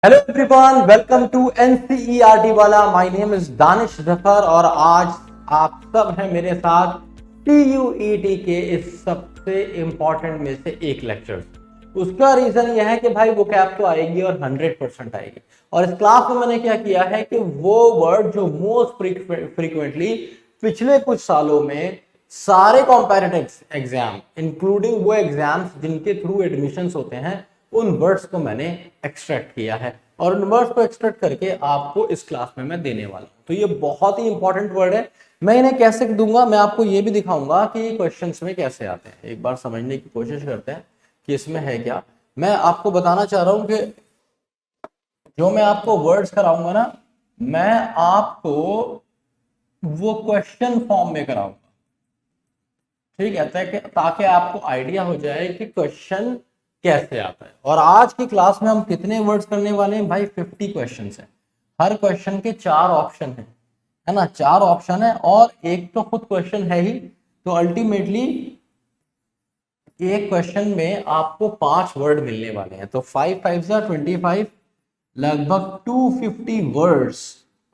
Hello everyone, welcome to NCERT वाला। My name is Danish Zafar और आज आप सब हैं मेरे साथ टीयूईटी के इस सबसे इंपॉर्टेंट में से एक लेक्चर। उसका रीजन यह है कि भाई वो कैप तो आएगी और 100% आएगी। और इस क्लास में मैंने क्या किया है कि वो वर्ड जो मोस्ट फ्रीक्वेंटली पिछले कुछ सालों में सारे कॉम्पैरेटिव एग्जाम इंक्लूडिंग वो एग्जाम्स जिनके थ्रू एडमिशंस होते हैं उन वर्ड्स को मैंने एक्सट्रैक्ट किया है और उन वर्ड्स को एक्सट्रैक्ट करके आपको इस क्लास में मैं देने वाला हूं। तो ये बहुत ही इंपॉर्टेंट वर्ड है। मैं इन्हें कैसे दूंगा, मैं आपको ये भी दिखाऊंगा कि क्वेश्चंस में कैसे आते हैं। एक बार समझने की कोशिश करते हैं कि इसमें है क्या। मैं आपको बताना चाह रहा हूं कि जो मैं आपको वर्ड्स कराऊंगा ना, मैं आपको वो क्वेश्चन फॉर्म में कराऊंगा। ठीक है, ताकि आपको आइडिया हो जाए कि क्वेश्चन कैसे आता है। और आज की क्लास में हम कितने वर्ड्स करने वाले हैं भाई? 50 क्वेश्चन है। हर क्वेश्चन के 4 ऑप्शन है ना, 4 ऑप्शन है और एक तो खुद क्वेश्चन है ही। तो अल्टीमेटली एक क्वेश्चन में आपको 5 वर्ड मिलने वाले हैं। तो 5 5 25, लगभग 250 वर्ड्स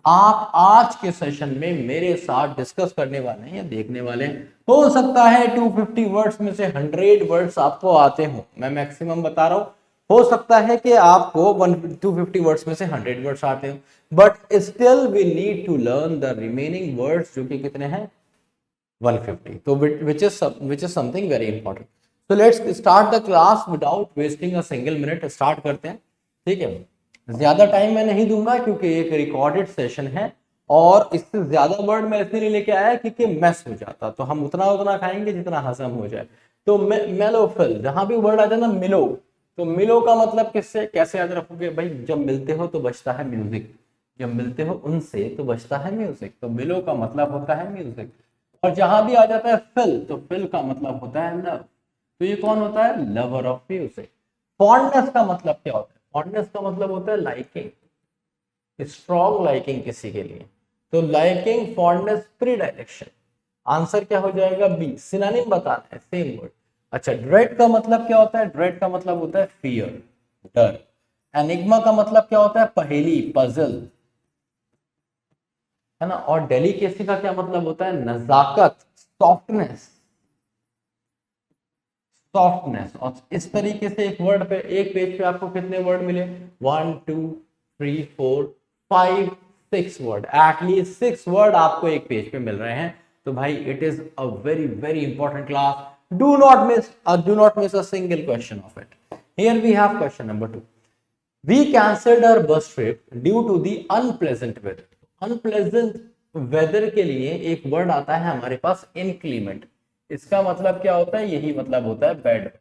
आप आज के सेशन में मेरे साथ डिस्कस करने वाले हैं या देखने वाले हैं। हो सकता है 250 वर्ड्स में से 100 वर्ड्स आपको आते हो, मैं मैक्सिमम बता रहा हूं। हो सकता है कि आपको 250 वर्ड्स में से 100 वर्ड्स आते हो, but still we need to learn the remaining words, जो कि कितने हैं? 150। तो which is something very important. So let's start the class without wasting a single minute. Start करते हैं, ठीक है। ज्यादा टाइम मैं नहीं दूंगा क्योंकि एक रिकॉर्डेड सेशन है और इससे ज्यादा वर्ड मैं इसलिए नहीं लेके आया क्योंकि मैस हो जाता। तो हम उतना खाएंगे जितना हजम हो जाए। तो मेलोफिल, जहां भी वर्ड आ जाए ना मिलो, तो मिलो का मतलब किससे कैसे याद रखोगे भाई? जब मिलते हो तो बजता है म्यूजिक, जब मिलते हो उनसे तो बजता है म्यूजिक। तो मिलो का मतलब होता है म्यूजिक। और जहां भी आ जाता है फिल, तो फिल का मतलब होता है लव। तो ये कौन होता है? Lover of music. फॉन्डनेस का मतलब क्या होता है? फॉन्डनेस का मतलब होता है लाइकिंग, स्ट्रॉन्ग लाइकिंग किसी के लिए। तो लाइकिंग, फॉन्डनेस, प्रीडायरेक्शन। आंसर क्या हो जाएगा? बी। सिनोनिम बताना है, सेम वर्ड। अच्छा, ड्रेड का मतलब क्या होता है? ड्रेड का मतलब होता है फियर, डर। एनिग्मा का मतलब क्या होता है? पहेली, पजल, है ना। और डेलिकेसी का क्या मतलब होता है? नजाकत, सॉफ्टनेस, सॉफ्टनेस। और इस तरीके से एक वर्ड पे, एक पेज पे आपको कितने वर्ड मिले? 1 2 3 4 5 6 वर्ड। एटलीस्ट 6 वर्ड आपको एक पेज पे मिल रहे हैं। तो भाई it is a very very important class. Do not miss a single question of it. Here we have question number 2। We cancelled our bus trip due to the unpleasant weather. Unpleasant weather के लिए एक word आता है हमारे पास, inclement। इसका मतलब क्या होता है? यही मतलब होता है बैड वेदर।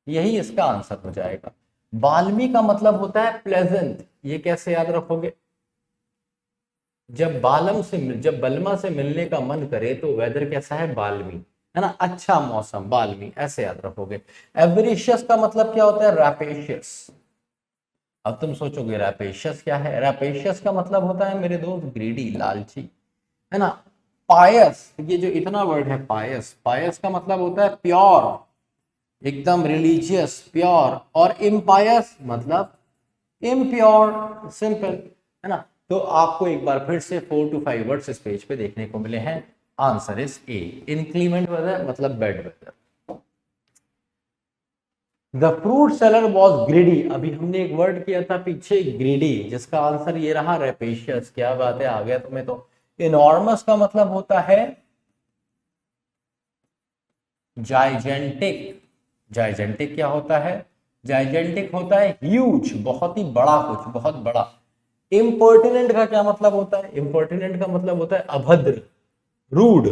यही इसका आंसर हो जाएगा। बाल्मी का मतलब होता है प्लेजेंट। ये कैसे याद रखोगे? जब बलमा से मिलने का मन करे तो वेदर कैसा है? बाल्मी, है ना, अच्छा मौसम, बाल्मी, ऐसे याद रखोगे। एवरिशियस का मतलब क्या होता है? रैपेशियस। अब तुम सोचोगे रैपेशियस क्या है? रैपेशियस का मतलब होता है मेरे दोस्त ग्रीडी, लालची, है ना। पायस, ये जो इतना वर्ड है पायस, पायस का मतलब होता है प्योर, एकदम रिलीजियस, प्योर। और इम्पायस मतलब इम्प्योर, सिंपल, है ना। तो आपको एक बार फिर से 4 to 5 वर्ड्स इस पेज पे देखने को मिले हैं। Answer is A, inclement weather मतलब bad weather. The fruit seller was greedy. अभी हमने एक वर्ड किया था पीछे, ग्रीडी, जिसका आंसर ये रहा, रेपेशियस। क्या बात है, आ गया तुम्हें तो। इनॉर्मस का मतलब होता है जाइजेंटिक। जाइजेंटिक क्या होता है? जाइजेंटिक होता है ह्यूज, बहुत ही बड़ा, कुछ बहुत बड़ा। इम्पर्टिनेंट का क्या मतलब होता है? इम्पर्टिनेंट का मतलब होता है अभद्र, रूड।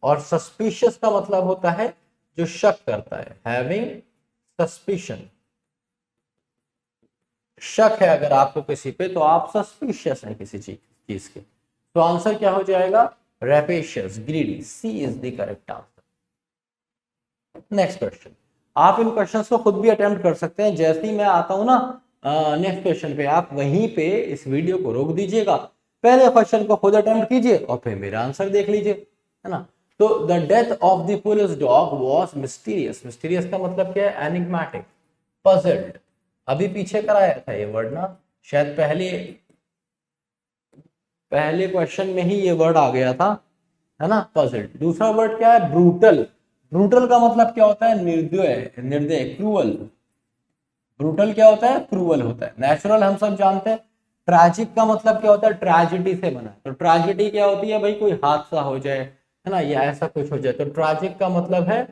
और सस्पिशियस का मतलब होता है जो शक करता है, हैविंग सस्पिशन। शक है अगर आपको किसी पे तो आप सस्पिशियस हैं किसी चीज के। तो आंसर क्या हो जाएगा? Rapacious, greedy. C is the correct answer. Next question. आप इन क्वेश्चंस को खुद भी अटेम्प्ट कर सकते हैं। जैसे ही मैं आता हूं ना नेक्स्ट क्वेश्चन पे, आप वहीं पे इस वीडियो को रोक दीजिएगा, पहले क्वेश्चन को खुद अटेम्प्ट कीजिए और फिर मेरा आंसर देख लीजिए, है ना। तो the death of the police dog was mysterious. Mysterious का मतलब क्या है? Enigmatic, puzzled. अभी पीछे कराया था ये वर्ड ना, शायद पहले क्वेश्चन में ही ये वर्ड आ गया था, है ना, पजल। दूसरा वर्ड क्या है? ब्रूटल। ब्रूटल का मतलब क्या होता है? निर्दय, निर्दय, क्रूअल। ब्रूटल क्या होता है? क्रूअल होता है। नेचुरल हम सब जानते हैं। ट्रैजिक का मतलब क्या होता है? ट्रेजिडी से बना। तो ट्रेजिडी क्या होती है भाई? कोई हादसा हो जाए, है ना, या ऐसा कुछ हो जाए। तो ट्रैजिक का मतलब है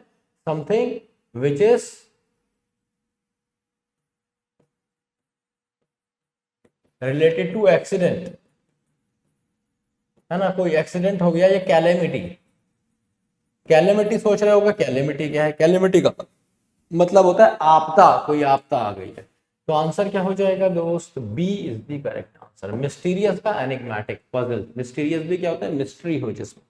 something which is related to accident, है ना, कोई एक्सीडेंट हो गया, या कैलेमिटी। कैलेमिटी सोच रहे होगा, कैलेमिटी क्या है? कैलेमिटी का मतलब होता है आपदा, कोई आपदा आ गई है। तो आंसर क्या हो जाएगा दोस्त? B is the correct answer. Mysterious का एनिग्मेटिक, पजल। मिस्टीरियस भी क्या होता है? मिस्ट्री हो जिसमें।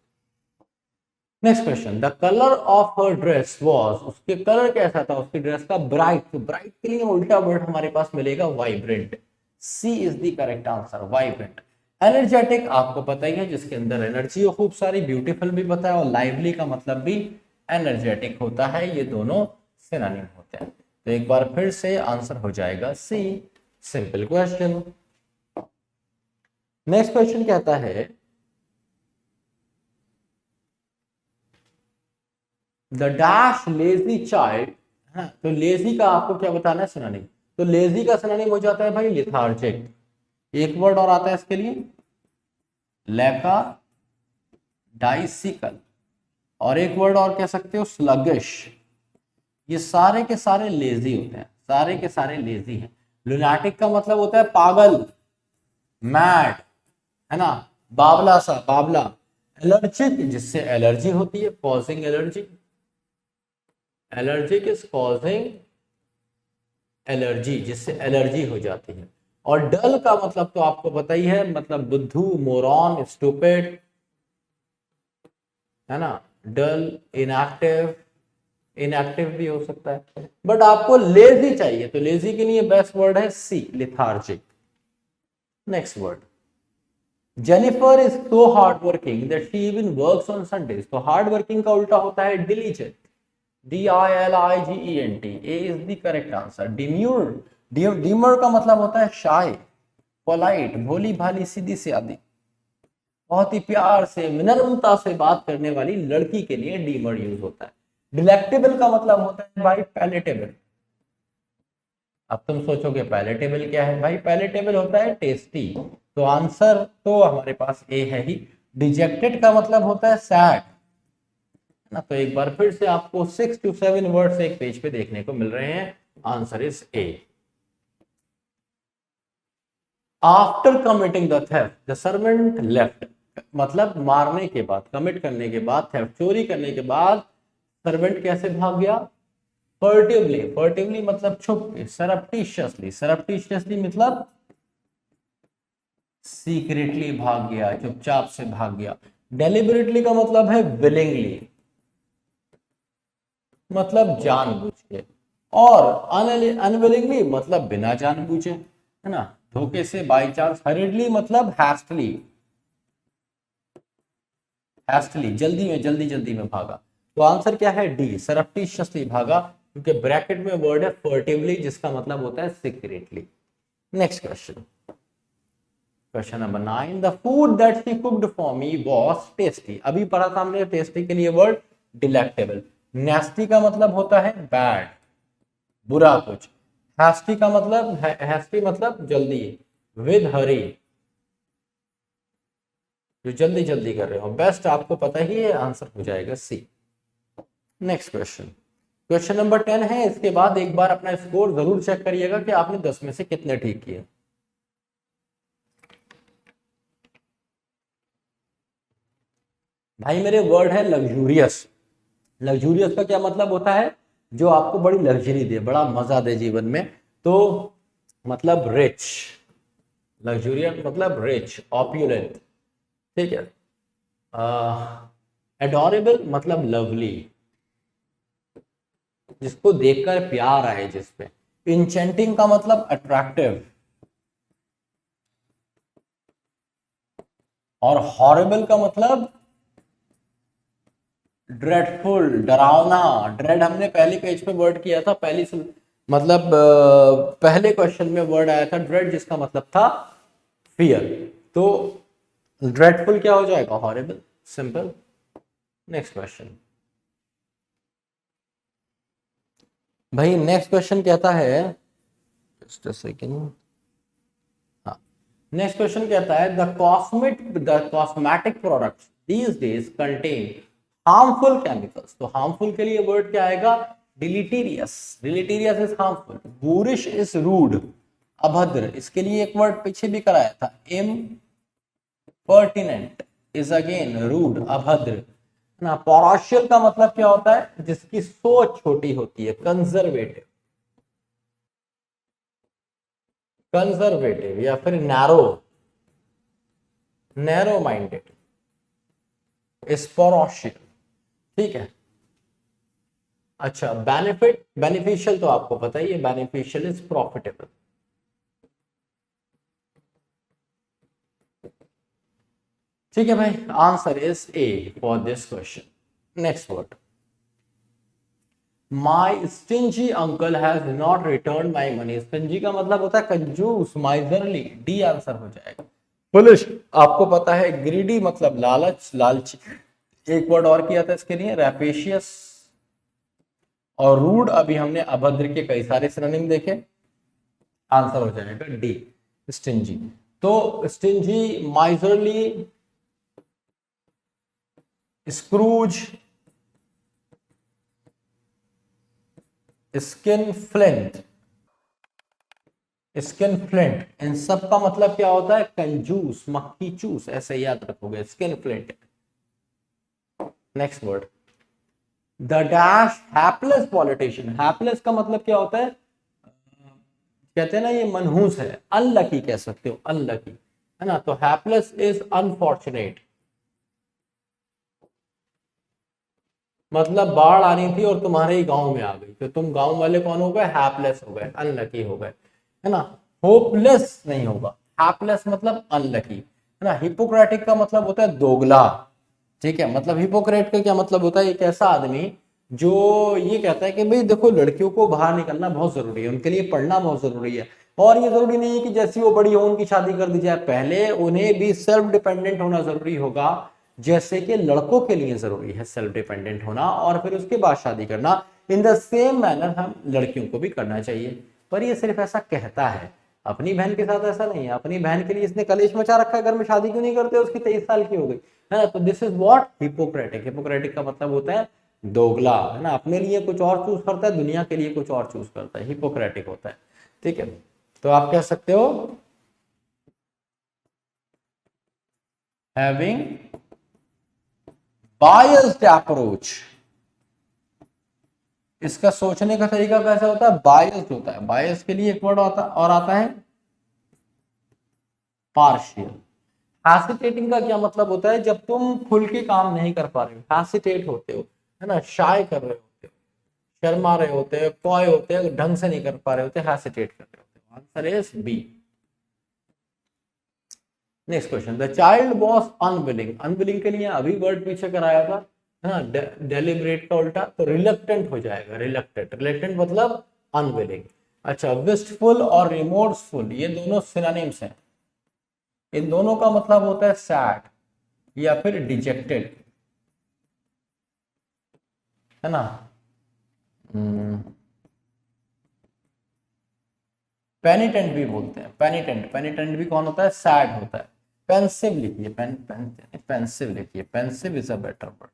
Next question, the colour of her dress was, उसके कलर कैसा था उसकी ड्रेस का? ब्राइट। तो ब्राइट के लिए उल्टा वर्ड हमारे पास मिलेगा vibrant. C is the correct answer, vibrant. Energetic आपको पता ही है, जिसके अंदर एनर्जी हो खूब सारी। ब्यूटीफुल भी पता है, और लाइवली का मतलब भी एनर्जेटिक होता है। ये दोनों सिनोनिम होते हैं। तो एक बार फिर से आंसर हो जाएगा C. Simple question. Next question कहता है, द डैश लेजी चाइल्ड। हाँ, तो लेजी का आपको क्या बताना है? सिनोनिम। तो लेजी का सिनोनिम हो जाता है भाई लेथार्जिक। एक वर्ड और आता है इसके लिए, लैका डाइसिकल। और एक वर्ड और कह सकते हो, स्लगिश। ये सारे के सारे लेजी होते हैं, सारे के सारे लेजी हैं। लुनाटिक का मतलब होता है पागल, मैड, है ना, बावला सा, बावला। एलर्जिक, जिससे एलर्जी होती है, causing allergy. Allergic is causing allergy, जिससे एलर्जी हो जाती है। और डल का मतलब तो आपको पता ही है, मतलब बुद्धू, मोरॉन, स्टूपिड, है ना। डल, इनएक्टिव, इनएक्टिव भी हो सकता है। बट आपको लेजी चाहिए, तो लेजी के लिए बेस्ट वर्ड है C, lethargic. Next word, Jennifer is so hard working that she even works on Sundays. तो हार्ड वर्किंग का उल्टा होता है diligent, DILIGENT। A is the correct answer. Demure, demure का मतलब होता है शाय, पोलाइट, भोली भाली, सीधी सादी, बहुत ही प्यार से, विनम्रता से बात करने वाली लड़की के लिए डीमर यूज होता है। डिलेक्टेबल का मतलब होता है भाई पैलेटेबल। अब तुम सोचोगे पैलेटेबल क्या है? भाई पैलेटेबल होता है टेस्टी। तो आंसर तो हमारे पास ए है ही। डिजेक्टेड का मतलब होता है सैड ना। तो एक बार फिर से आपको 6 to 7 वर्ड्स एक पेज पे देखने को मिल रहे हैं। Answer is A. After committing the theft the servant left. मतलब मारने के बाद, कमिट करने के बाद, थेफ्ट चोरी करने के बाद सर्वेंट कैसे भाग गया? फर्टिवली। फर्टिवली मतलब छुप के। सरप्टिशियसली, सरप्टिशियसली मतलब सीक्रेटली भाग गया, चुपचाप से भाग गया। डेलिबरेटली का मतलब है विलिंगली, मतलब जानबूझ के। और अनविलिंगली मतलब बिना जानबूझे, है ना, धोखे से, बाई चांस। हरिडली मतलब हैस्टली, हैस्टली जल्दी में, जल्दी जल्दी में भागा। तो आंसर क्या है? डी, सरप्टिशियसली भागा, क्योंकि ब्रैकेट में वर्ड है फर्टिवली, जिसका मतलब होता है secretly. Next question, question number 9, the food that she cooked for me was tasty. अभी पढ़ा था हमने टेस्टी के लिए वर्ड डिलेक्टेबल। नेस्टी का मतलब होता है बैड, बुरा कुछ। हैस्टी का मतलब, हैस्टी मतलब जल्दी, विद हरी, जो जल्दी जल्दी कर रहे हो। बेस्ट आपको पता ही है, आंसर हो जाएगा सी। नेक्स्ट क्वेश्चन, क्वेश्चन नंबर 10 है। इसके बाद एक बार अपना स्कोर जरूर चेक करिएगा कि आपने 10 में से कितने ठीक किए। भाई मेरे वर्ड है लग्जूरियस। लग्जूरियस का क्या मतलब होता है? जो आपको बड़ी लग्जरी दे, बड़ा मजा दे जीवन में। तो मतलब रिच, लग्जूरियस मतलब रिच, ऑप्यूलेंट, ठीक है। एडोरेबल मतलब लवली, जिसको देखकर प्यार आए जिस पे। इंचेंटिंग का मतलब अट्रैक्टिव। और हॉरिबल का मतलब ड्रेडफुल, डरावना। ड्रेड हमने पहली पेज पे वर्ड किया था, पहली मतलब पहले क्वेश्चन में वर्ड आया था ड्रेड, जिसका मतलब था फियर, तो ड्रेडफुल क्या हो जाएगा? हॉरिबल। सिंपल। नेक्स्ट क्वेश्चन भाई, नेक्स्ट क्वेश्चन कहता है, जस्ट अ सेकेंड। हाँ, नेक्स्ट क्वेश्चन कहता है the cosmetic products these days contain harmful chemicals. तो हार्मफुल के लिए वर्ड क्या आएगा? डिलीटीरियस। डिलीटीरियस इज हार्मफुल। बूरिश इज रूड, अभद्र। इसके लिए एक वर्ड पीछे भी कराया था, इम्पर्टिनेंट इज अगेन रूड, अभद्र ना। पॉराशियल का मतलब क्या होता है? जिसकी सोच छोटी होती है, कंजर्वेटिव। कंजर्वेटिव या फिर नैरो, नैरो माइंडेड, स्पोरोशियल। ठीक है। अच्छा, बेनिफिट, बेनिफिशियल तो आपको पता ही है, बेनिफिशियल इज प्रॉफिटेबल। ठीक है भाई, answer is A for this question. Next word, my stingy uncle has not return my money. Stingy का मतलब होता है कंजूस, माइजरली। डी आंसर हो जाएगा। फुलिश, आपको पता है ग्रीडी मतलब लालच, लालची। एक वर्ड और किया था इसके लिए, रैपेशियस। और रूड अभी हमने अभद्र के कई सारे सिनोनिम देखे। आंसर हो जाएगा डी, स्टिंजी। तो stingy, miserly, scrooge, skinflint, skinflint, इन सब का मतलब क्या होता है? कंजूस, मक्खी चूस, ऐसे याद रखोगे, skin flint. Next word, the dash hapless politician. Hapless का मतलब क्या होता है? कहते हैं ना ये मनहूस है, अनलकी कह सकते हो, अनलकी, है ना। तो हैपलेस इज अनफॉर्चुनेट, मतलब बाढ़ आनी थी और तुम्हारे ही गांव में आ गई, तो तुम गांव वाले कौन हो गए? हैपलेस हो गए, अनलकी हो गए, है ना। होपलेस नहीं होगा, हैपलेस मतलब अनलकी, है ना। हिपोक्रेटिक का मतलब होता है दोगला। ठीक है, मतलब हिपोक्रेट का क्या मतलब होता है? एक ऐसा आदमी जो ये कहता है कि भाई देखो, लड़कियों को बाहर निकलना बहुत जरूरी है, उनके लिए पढ़ना बहुत जरूरी है, और ये जरूरी नहीं है कि जैसी वो बड़ी हो उनकी शादी कर दी जाए, पहले उन्हें भी सेल्फ डिपेंडेंट होना जरूरी होगा, जैसे कि लड़कों के लिए जरूरी है सेल्फ डिपेंडेंट होना, और फिर उसके बाद शादी करना। इन द सेम मैनर हम लड़कियों को भी करना चाहिए। पर ये सिर्फ ऐसा कहता है, अपनी बहन के साथ ऐसा नहीं है। अपनी बहन के लिए इसने कलेश मचा रखा है, घर में शादी क्यों नहीं करते? उसकी 23 साल की हो गई, है ना। तो this is what? Hypocritic. Hypocritic का मतलब होता है दोगला, है ना। अपने लिए कुछ और चूज करता है, दुनिया के लिए कुछ और चूज करता है, हिपोक्रेटिक होता है। ठीक है, तो आप कह सकते हो हैविंग बायस्ड अप्रोच। इसका सोचने का तरीका कैसा होता है? बायस्ड होता है। बायस के लिए एक वर्ड आता और आता है पार्शियल। हैसिटेटिंग का क्या मतलब होता है? जब तुम खुल के काम नहीं कर पा रहे हो, हैसिटेट होते हो, है ना, शाय कर रहे होते हो, शर्मा रहे होते हो, कॉय होते हो, ढंग से नहीं कर पा रहे होते, हैसिटेट कर रहे होते हो। Answer is B. Next question, the child was unwilling. Unwilling के लिए अभी वर्ड पीछे कराया था, है ना, डेलिब्रेट का उल्टा, तो रिलक्टेंट हो जाएगा, रिलक्टेंट। रिलक्टेंट मतलब अनविलिंग। अच्छा, विस्टफुल और रिमोर्सफुल, ये दोनों सिनोनिम्स हैं। इन दोनों का मतलब होता है सैड या फिर डिजेक्टेड, है ना। पेनिटेंट भी बोलते हैं, पेनिटेंट। पेनिटेंट भी कौन होता है? सैड होता है। पेंसिव लिखिए, पेंसिव लिखिए, pensive is a better word.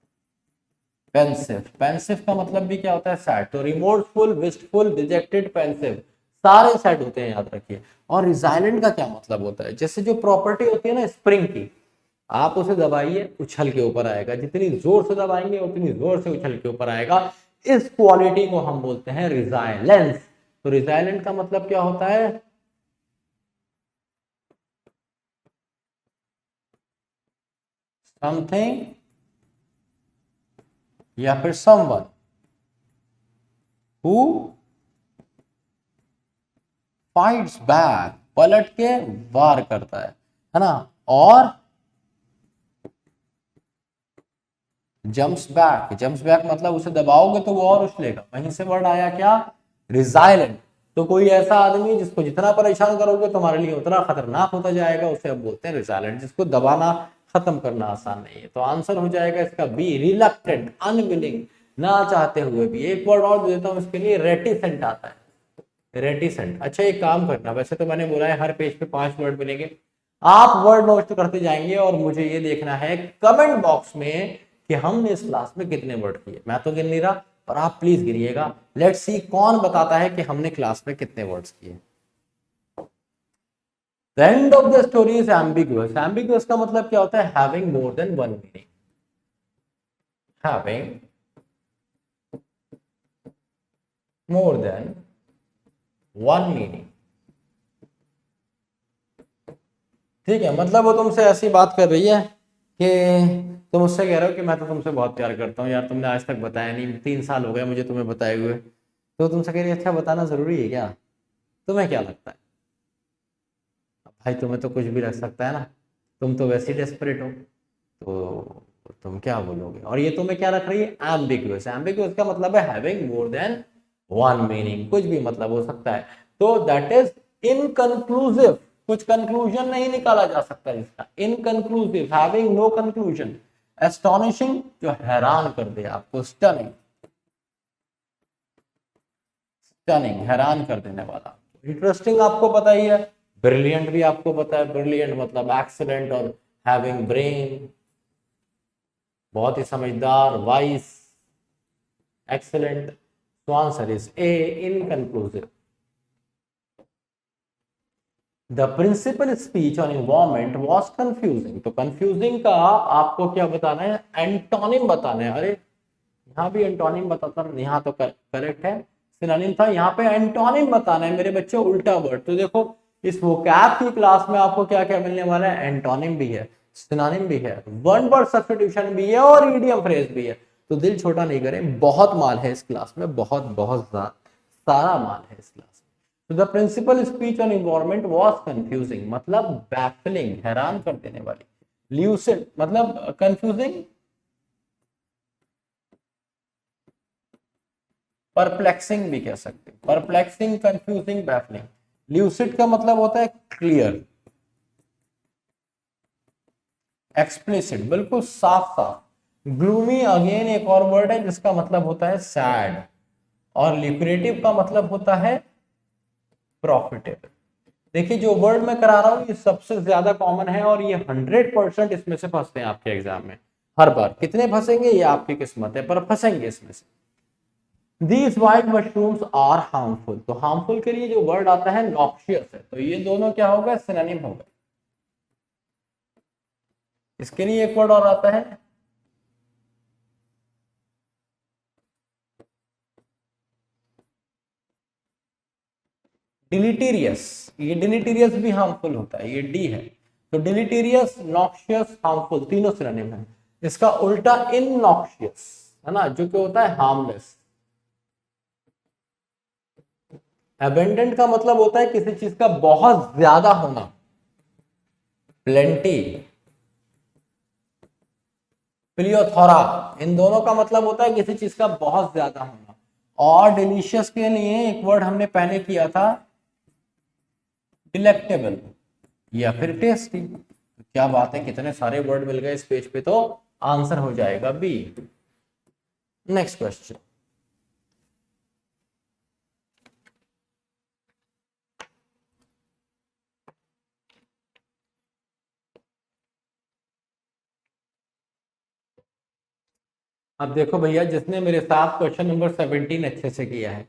Pensive, pensive का मतलब भी क्या होता है? सैड। तो रिमोर्सफुल, विस्टफुल, डिजेक्टेड, पेंसिव, सारे सैड होते हैं, याद रखिए। और रिजाइलेंट का क्या मतलब होता है? जैसे जो प्रॉपर्टी होती है ना स्प्रिंग की, आप उसे दबाइए, उछल के ऊपर आएगा, जितनी जोर से दबाएंगे उतनी जोर से उछल के ऊपर आएगा। इस क्वालिटी को हम बोलते हैं रिजाइलेंस। तो रिजाइलेंट का मतलब क्या होता है? समथिंग या फिर समवन हु फाइट्स बैक, पलट के वार करता है ना। और जंप्स बैक, जंप्स बैक मतलब उसे दबाओगे तो वो और उछलेगा। वहीं से वर्ड आया क्या? रिजाइलेंट तो कोई ऐसा आदमी जिसको जितना परेशान करोगे तुम्हारे लिए उतना खतरनाक होता जाएगा, उसे अब बोलते हैं रिजाइलेंट, जिसको दबाना खत्म करना आसान नहीं है। तो आंसर हो जाएगा इसका बी, रिलक्टेंट, अनविलिंग, ना चाहते हुए भी। एक वर्ड और देता हूं इसके लिए, रेटिसेंट आता है, रेटिसेंट। अच्छा एक काम करना, वैसे तो मैंने बोला है हर पेज पे 5 वर्ड मिलेंगे, आप वर्ड नोट करते जाएंगे और मुझे ये देखना है कमेंट बॉक्स में कि हमने इस क्लास में कितने वर्ड किए। मैं तो गिन नहीं रहा, पर आप प्लीज गिनिएगा। लेट्स सी कौन बताता है कि हमने क्लास में कितने वर्ड्स किए। The end of the story is ambiguous. Ambiguous का मतलब क्या होता है? Having more than one meaning. Having more than one meaning. ठीक है, मतलब वो तुमसे ऐसी बात कर रही है कि तुम उससे कह रहे हो कि मैं तो तुमसे बहुत प्यार करता हूँ यार, तुमने आज तक बताया नहीं, 3 साल हो गए मुझे तुम्हें बताए हुए। तो तुमसे कह रही है अच्छा बताना जरूरी है क्या? तुम्हें क्या लगता है? भाई तुम्हें तो कुछ भी लग सकता है ना, तुम तो वैसे ही डेस्परेट हो, तो तुम क्या बोलोगे? और ये तुम्हें क्या रख रही है? एम्बिगुअस। एम्बिगुअस का मतलब है having more than one meaning, कुछ भी मतलब हो सकता है। तो दैट इज इनकंक्लूसिव, कुछ कंक्लूजन नहीं निकाला जा सकता इसका। Inconclusive, having no conclusion. Astonishing, जो हैरान कर दे आपको। स्टनिंग, स्टनिंग, हैरान कर देने वाला। इंटरेस्टिंग आपको पता ही है, ब्रिलियंट भी आपको पता है। ब्रिलियंट मतलब एक्सीलेंट, और हैविंग ब्रेन, बहुत ही समझदार, वाइस, एक्सीलेंट। तो answer is A, inconclusive. The principal speech on environment was confusing. तो कंफ्यूजिंग का आपको क्या बताना है? एंटोनिम बताना है। अरे यहाँ भी एंटोनिम बताता, यहाँ तो करेक्ट है, सिनोनिम था, यहाँ पे एंटोनिम बताना है मेरे बच्चे, उल्टा वर्ड। तो देखो इस वोकैब की क्लास में आपको क्या क्या मिलने वाला है? एंटोनिम भी है, सिनोनिम भी है, वन वर्ड सब्स्टिट्यूशन भी है, और ईडियम फ्रेज भी है। तो दिल छोटा नहीं करें, बहुत माल है इस क्लास में, बहुत बहुत सारा माल है इस क्लास में। तो the principal speech on environment was confusing मतलब बैफलिंग, हैरान कर देने वाली। ल्यूसिड मतलब कंफ्यूजिंग, परप्लेक्सिंग भी कह सकते हैं। Perplexing, confusing, baffling. ल्यूसिड का मतलब होता है क्लियर, एक्सप्लिसिट, बिल्कुल साफ साफ। ग्लूमी अगेन एक और वर्ड है जिसका मतलब होता है सैड, और लिक्रेटिव का मतलब होता है प्रॉफिटेबल। देखिए जो वर्ड मैं करा रहा हूं ये सबसे ज्यादा कॉमन है, और ये 100% इसमें से फंसते हैं आपके एग्जाम में हर बार। कितने फंसेंगे ये आपकी किस्मत है, पर फंसेंगे इसमें से। These white mushrooms are harmful। तो harmful के लिए जो वर्ड आता है noxious है, तो ये दोनों क्या होगा? सिनोनिम होगा। इसके लिए एक वर्ड और आता है डिलीटीरियस। ये डिलीटीरियस भी हार्मफुल होता है, ये डी है। तो डिलीटीरियस, नॉक्शियस, हार्मफुल तीनों सिनोनिम है। इसका उल्टा इननॉक्शियस है ना, जो कि होता है हार्मलेस। एबेंडेंट का मतलब होता है किसी चीज का बहुत ज्यादा होना, प्लेंटी, प्लियोथोरा, इन दोनों का मतलब होता है किसी चीज का बहुत ज्यादा होना। और डिलीशियस के लिए एक वर्ड हमने पहले किया था, डिलेक्टेबल या फिर टेस्टी। क्या बात है, कितने सारे वर्ड मिल गए इस पेज पे, तो आंसर हो जाएगा बी। Next question. अब देखो भैया, जिसने मेरे साथ क्वेश्चन नंबर 17 अच्छे से किया है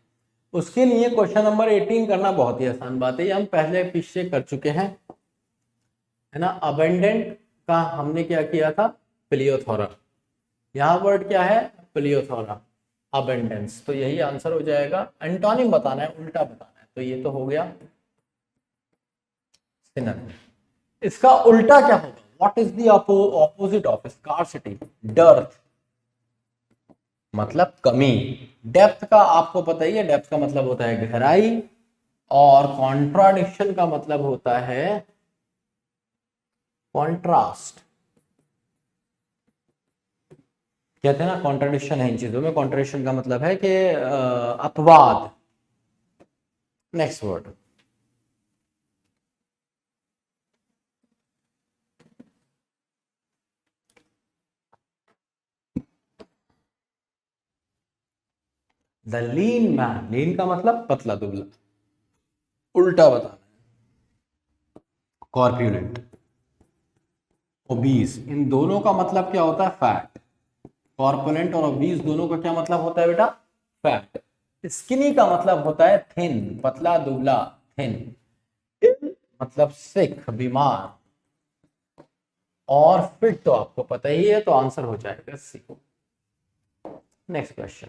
उसके लिए क्वेश्चन नंबर 18 करना बहुत ही आसान बात है। ये हम पहले पीछे कर चुके हैं, है ना। अबेंडेंट का हमने क्या किया था? प्लियोथोरा। यहाँ वर्ड क्या है? प्लियोथोरा, अबेंडेंस। तो यही आंसर हो जाएगा। एंटोनिम बताना है, उल्टा बताना है, तो ये तो हो गया सिनोनिम। इसका उल्टा क्या होगा? What is the opposite of scarcity? Dearth मतलब कमी। डेप्थ का आपको पता ही है, डेप्थ का मतलब होता है गहराई, और कॉन्ट्राडिक्शन का मतलब होता है कॉन्ट्रास्ट। कहते हैं ना कॉन्ट्राडिक्शन है इन चीजों में। कॉन्ट्राडिक्शन का मतलब है कि अपवाद, next word, the lean man. Lean का मतलब पतला दुबला, उल्टा बताना है। कॉर्प्यूलेंट, ओबीस, इन दोनों का मतलब क्या होता है? फैट। कॉर्पुलेंट और ओबीस दोनों का क्या मतलब होता है बेटा? फैट। स्किनी का मतलब होता है थिन, पतला दुबला, थिन। मतलब सिक, बीमार। और फिट तो आपको पता ही है, तो आंसर हो जाएगा सी। नेक्स्ट क्वेश्चन,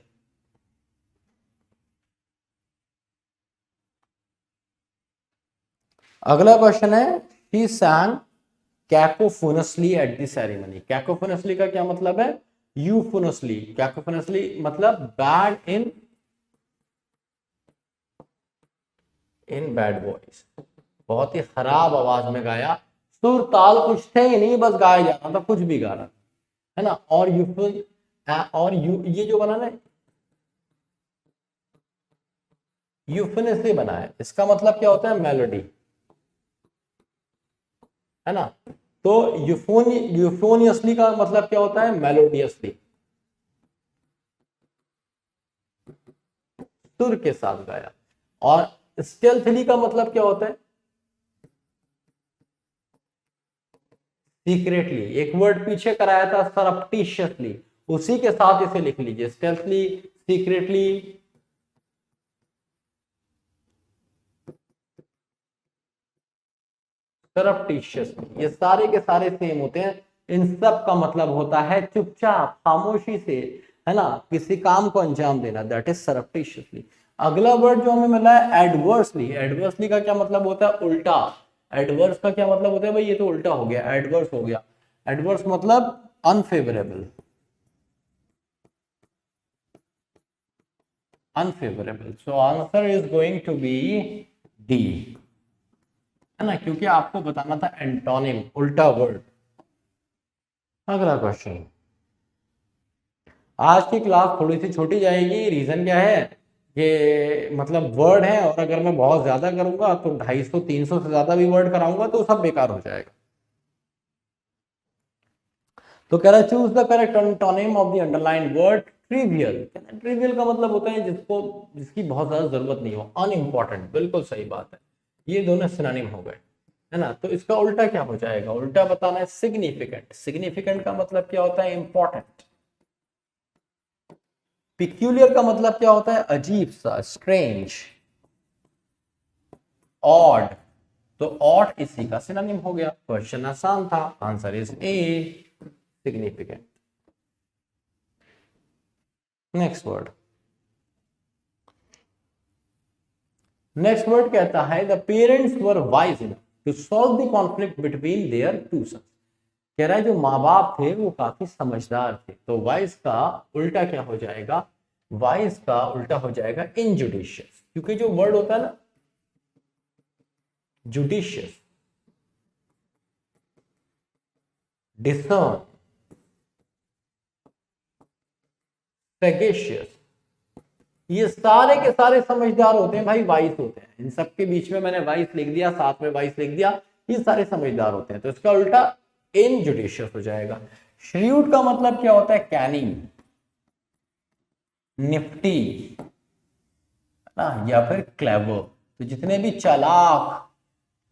अगला क्वेश्चन है, ही sang कैकोफोनसली एट द सेरेमनी। कैकोफोनसली का क्या मतलब है? यूफोनसली। कैकोफोनसली मतलब बैड इन बैड वॉइस, बहुत ही खराब आवाज में गाया। सुर ताल कुछ थे ही नहीं, बस गाया जा रहा था, कुछ भी गा रहा है ना। और यूफोन, और ये जो बना ना, यूफोनियसली बना है, इसका मतलब क्या होता है? मेलोडी, है ना। तो यूफोनियसली का मतलब क्या होता है? मेलोडियसली, सुर के साथ गाया। और स्टेल्थली का मतलब क्या होता है? सीक्रेटली। एक वर्ड पीछे कराया था, सरप्टिशियसली, उसी के साथ इसे लिख लीजिए, स्टेल्थली, सीक्रेटली। सरप्टिशियसली, ये सारे के सारे सेम होते हैं। इन सब का मतलब होता है चुपचाप, खामोशी से, है ना, किसी काम को अंजाम देना, दैट इज सरप्टिशियसली। अगला वर्ड जो हमें मिला है एडवर्सली। एडवर्सली का क्या मतलब होता है? उल्टा। एडवर्स का क्या मतलब होता है भाई? ये तो उल्टा हो गया, एडवर्स हो गया। एडवर्स मतलब unfavourable, unfavourable. So answer is going to be D, है ना, क्योंकि आपको बताना था एंटोनिम, उल्टा वर्ड। अगला क्वेश्चन, आज की क्लास थोड़ी सी छोटी जाएगी, रीजन क्या है? ये मतलब वर्ड है, और अगर मैं बहुत ज्यादा करूंगा तो 250 300 से ज्यादा भी वर्ड कराऊंगा तो सब बेकार हो जाएगा। तो कह रहा है choose the correct antonym of the underline word trivial. Trivial का मतलब होता है जिसकी बहुत ज्यादा जरूरत नहीं हो, अनइम्पॉर्टेंट। बिल्कुल सही बात है, ये दोनों सिनोनिम हो गए, है ना। तो इसका उल्टा क्या हो जाएगा? उल्टा बताना है सिग्निफिकेंट। सिग्निफिकेंट का मतलब क्या होता है? इंपॉर्टेंट। पिक्यूलियर का मतलब क्या होता है? अजीब सा, स्ट्रेंज, ऑड। तो ऑड इसी का सिनोनिम हो गया। क्वेश्चन आसान था, answer is A, significant. Next word, next word कहता है the parents were wise enough to solve the conflict between their two sons. कह रहा है जो माँ बाप थे वो काफी समझदार थे। तो वाइज का उल्टा क्या हो जाएगा? वाइज का उल्टा हो जाएगा इनजुडिशियस, क्योंकि जो वर्ड होता है ना जुडिशियस, डिसर्न, सैगेशियस, ये सारे के सारे समझदार होते हैं भाई, वाइस होते हैं। इन सब के बीच में मैंने वाइस लिख दिया, साथ में वाइस लिख दिया, ये सारे समझदार होते हैं। तो इसका उल्टा इनजुडिशियस हो जाएगा। श्रीयूड का मतलब क्या होता है? कैनिंग, निफ्टी, ना, या फिर क्लेवर। तो जितने भी चालाक,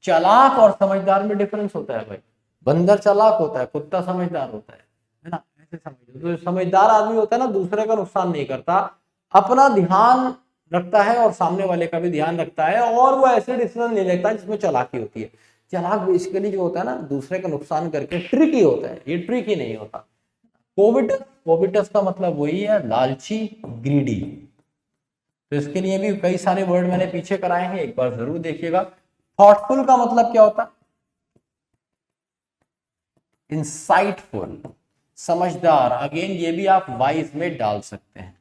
चालाक और समझदार में डिफरेंस होता है भाई। बंदर चालाक होता है, कुत्ता समझदार होता है ना। ऐसे समझो, तो समझदार आदमी होता है ना, दूसरे का नुकसान नहीं करता, अपना ध्यान रखता है और सामने वाले का भी ध्यान रखता है, और वो ऐसे डिसीजन ले लेता है जिसमें चालाकी होती है। चालाक बेसिकली जो होता है ना, दूसरे का नुकसान करके ट्रिकी होता है, ये ट्रिकी नहीं होता। कोविटस, कोविटस का मतलब वही है, लालची, ग्रीडी। तो इसके लिए भी कई सारे वर्ड मैंने पीछे कराए हैं, एक बार जरूर देखिएगा। थॉटफुल का मतलब क्या होता है? इंसाइटफुल, समझदार। अगेन ये भी आप वाइज में डाल सकते हैं,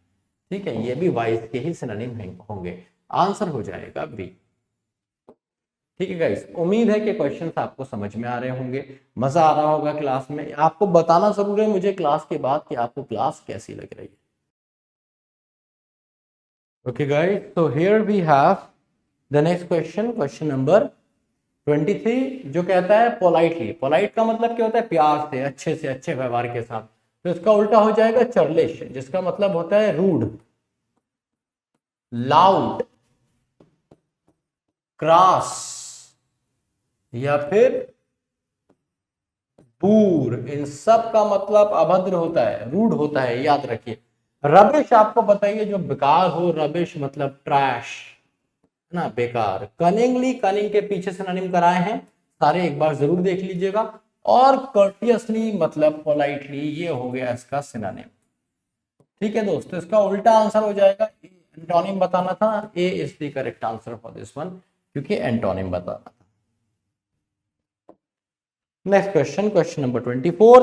ठीक है, ये भी वाइज के ही सिनोनिम होंगे। आंसर हो जाएगा बी। ठीक है गाइस, उम्मीद है कि क्वेश्चंस आपको समझ में आ रहे होंगे, मजा आ रहा होगा क्लास में। आपको बताना जरूर है मुझे क्लास के बाद कि आपको क्लास कैसी लग रही है। Okay guys, so here we have the next question, question number 23, जो कहता है पोलाइटली। पोलाइट का मतलब क्या होता है? प्यार से, अच्छे व्यवहार के साथ। तो इसका उल्टा हो जाएगा चर्लिश, जिसका मतलब होता है रूड, लाउड, क्रॉस या फिर पूर। इन सब का मतलब अभद्र होता है, रूड होता है, याद रखिए। रबिश आपको बताइए, जो बेकार हो, रबिश मतलब ट्रैश ना, बेकार। कनिंगली, कनिंग के पीछे सिनोनिम कराए हैं सारे, एक बार जरूर देख लीजिएगा। और कर्टियसली मतलब पोलाइटली, ये हो गया इसका सिनोनिम। ठीक है दोस्तों, इसका उल्टा आंसर हो जाएगा, एंटोनिम बताना था। A is the correct answer for this one, क्योंकि एंटोनिम बताना था। Next question, question number 24।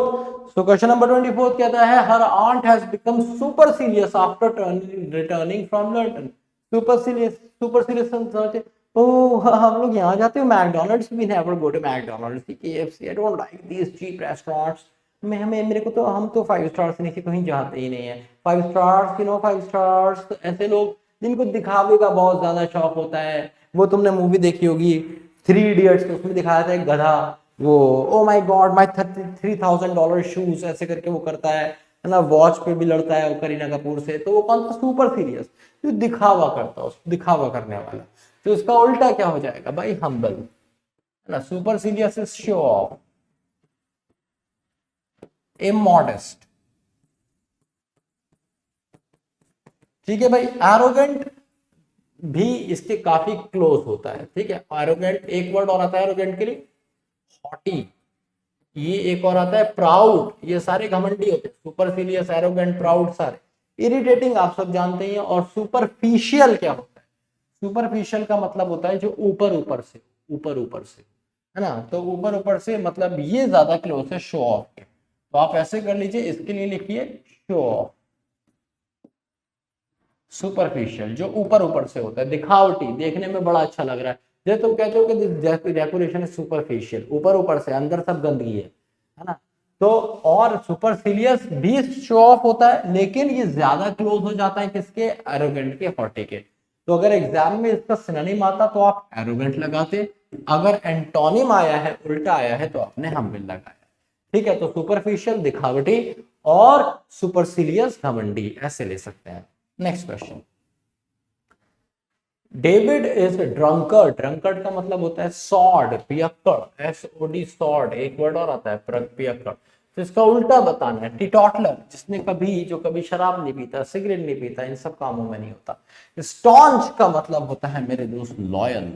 So question number 24 कहता है, her aunt has become supercilious after returning from London. Supercilious, supercilious समझते? ओह, हम लोग यहाँ जाते हो McDonald's, we never go to McDonald's, KFC, I don't like these cheap restaurants. मैं हमें मेरे को तो, हम तो 5 स्टार से नीचे कहीं जाते ही नहीं है। 5 स्टार्स, 5 स्टार्स। तो ऐसे लोग जिनको दिखावे का बहुत ज्यादा शौक होता है। वो तुमने मूवी देखी होगी 3 इडियट्स, उसमें दिखाया था एक गधा, वो oh my God my $3000 shoes, ऐसे करके वो करता है ना। वॉच पे भी लड़ता है वो करीना कपूर से। तो वो कौन सा? सुपर सीरियस, जो दिखावा करता है, दिखावा करने वाला। तो इसका उल्टा क्या हो जाएगा भाई? हम्बल, है ना। Super serious is show off, immodest. ठीक है भाई। एरोगेंट भी इसके काफी क्लोज होता है। ठीक है, एरोगेंट एक वर्ड और आता है एरोगेंट के लिए, हॉटी। ये एक और आता है प्राउड। ये सारे घमंडी होते हैं, सुपरफिलियस, एरोगेंट, प्राउड, सारे। इरिटेटिंग आप सब जानते हैं। और सुपरफिशियल क्या होता है? सुपरफिशियल का मतलब होता है जो ऊपर ऊपर से, ऊपर ऊपर से, है ना। तो ऊपर ऊपर से मतलब ये ज्यादा क्लोज है शो ऑफ के। तो आप ऐसे कर लीजिए, इसके लिए लिखिए शो ऑफ। सुपरफिशियल जो ऊपर ऊपर से होता है, दिखावटी, देखने में बड़ा अच्छा लग रहा है। जैसे तुम कहते हो कि डेकोरेशन सुपरफिशियल, ऊपर ऊपर से, अंदर सब गंदगी है ना। तो और सुपरसिलियस भी शो ऑफ होता है, लेकिन ये ज्यादा क्लोज हो जाता है किसके? एरोगेंट के, हॉटे के। तो अगर एग्जाम में इसका सिनोनिम आता तो आप एरोगेंट लगाते, अगर एंटोनिम आया है, उल्टा आया है, तो आपने हम्बल लगाया। ठीक है, तो सुपरफिशियल दिखावटी और सुपरसिलियस घमंडी, ऐसे ले सकते हैं। Next question, David is drunkard. Drunkard का मतलब होता है सॉर्ड, पियक्कड़, SOD, सॉर्ड। एक वर्ड और आता है पियक्कड़। तो इसका उल्टा बताना है, टीटॉटलर, जिसने कभी, जो कभी शराब नहीं पीता, सिगरेट नहीं पीता, इन सब कामों में नहीं होता। स्टॉन्च का मतलब होता है मेरे दोस्त loyal.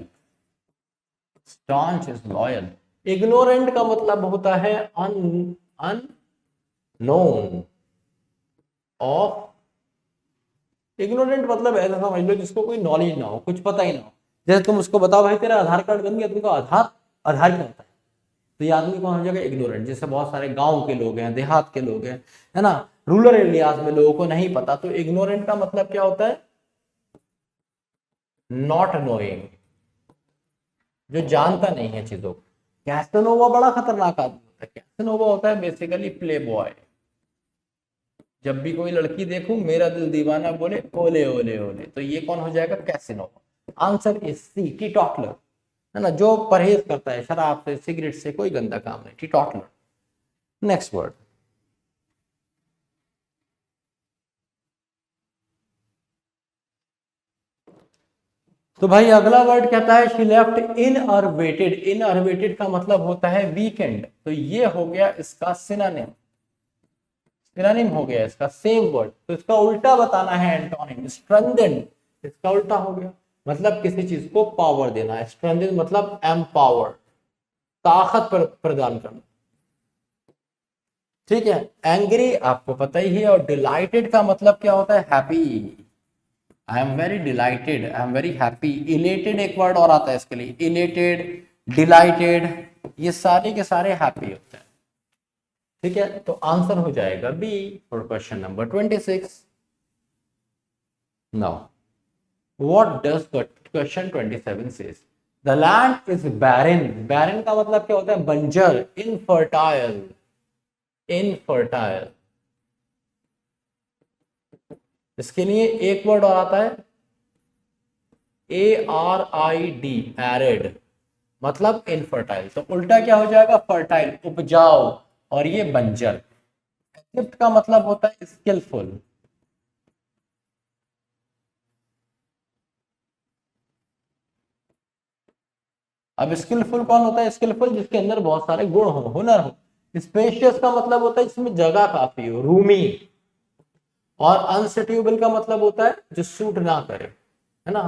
Staunch is loyal. Ignorant का मतलब होता है अननोन ऑफ। इग्नोरेंट मतलब ऐसा समझ लो जिसको कोई नॉलेज ना हो, कुछ पता ही ना हो। जैसे तुम उसको बताओ भाई तेरा आधार कार्ड बन गया, तुमको आधार आधार क्या होता है, तो ये आदमी कौन हो जाएगा? इग्नोरेंट। जैसे बहुत सारे गांव के लोग हैं, देहात के लोग हैं, है ना, रूरल एरियाज में लोगों को नहीं पता। तो इग्नोरेंट का मतलब क्या होता है? नॉट नोइंग, जो जानता नहीं है चीजों को। कैसनोवा बड़ा खतरनाक आदमी होता है। कैसनोवा होता है बेसिकली प्ले बॉय। जब भी कोई लड़की देखूं, मेरा दिल दीवाना बोले ओले ओले ओले, तो ये कौन हो जाएगा? कैसिनोवा। आंसर इज सी, टीटॉटलर, है ना, जो परहेज करता है शराब से, सिगरेट से, कोई गंदा काम नहीं, टीटॉटलर। नेक्स्ट वर्ड, तो भाई अगला वर्ड कहता है शी लेफ्ट इनअर्वेटेड। इनअर्वेटेड का मतलब होता है वीकेंड। तो ये हो गया इसका सिनोनिम, सिनोनिम हो गया इसका सेम वर्ड। तो इसका उल्टा बताना है एंटोनिम, स्ट्रेंथेंड। इसका उल्टा हो गया, मतलब किसी चीज को पावर देना है। स्ट्रेंथेंड मतलब एम्पावर, ताकत प्रदान करना। ठीक है, एंग्री आपको पता ही है। और डिलाइटेड का मतलब क्या होता है? Happy. I am very dilated, I am very happy. Elated एक वर्ड और आता है इसके लिए, इलेटेड, डिलाइटेड, ये सारे के सारे हैप्पी होते हैं। ठीक है, तो आंसर हो जाएगा B for question number 26। Now what does question 27 says? The land is barren. Barren का मतलब क्या होता है? बंजर, इनफर्टाइल, इनफर्टाइल। इसके लिए एक वर्ड और आता है ARID, एरिड मतलब इनफर्टाइल, तो उल्टा क्या हो जाएगा, फर्टाइल, उपजाऊ, और ये बंजर। इजिप्ट का मतलब होता है स्किलफुल। अब स्किलफुल कौन होता है, स्किलफुल जिसके अंदर बहुत सारे गुण हो, हुनर हो। स्पेशियस का मतलब होता है जिसमें जगह काफी हो, रूमी। और अनसटिएबल का मतलब होता है जो सूट ना करे, है ना,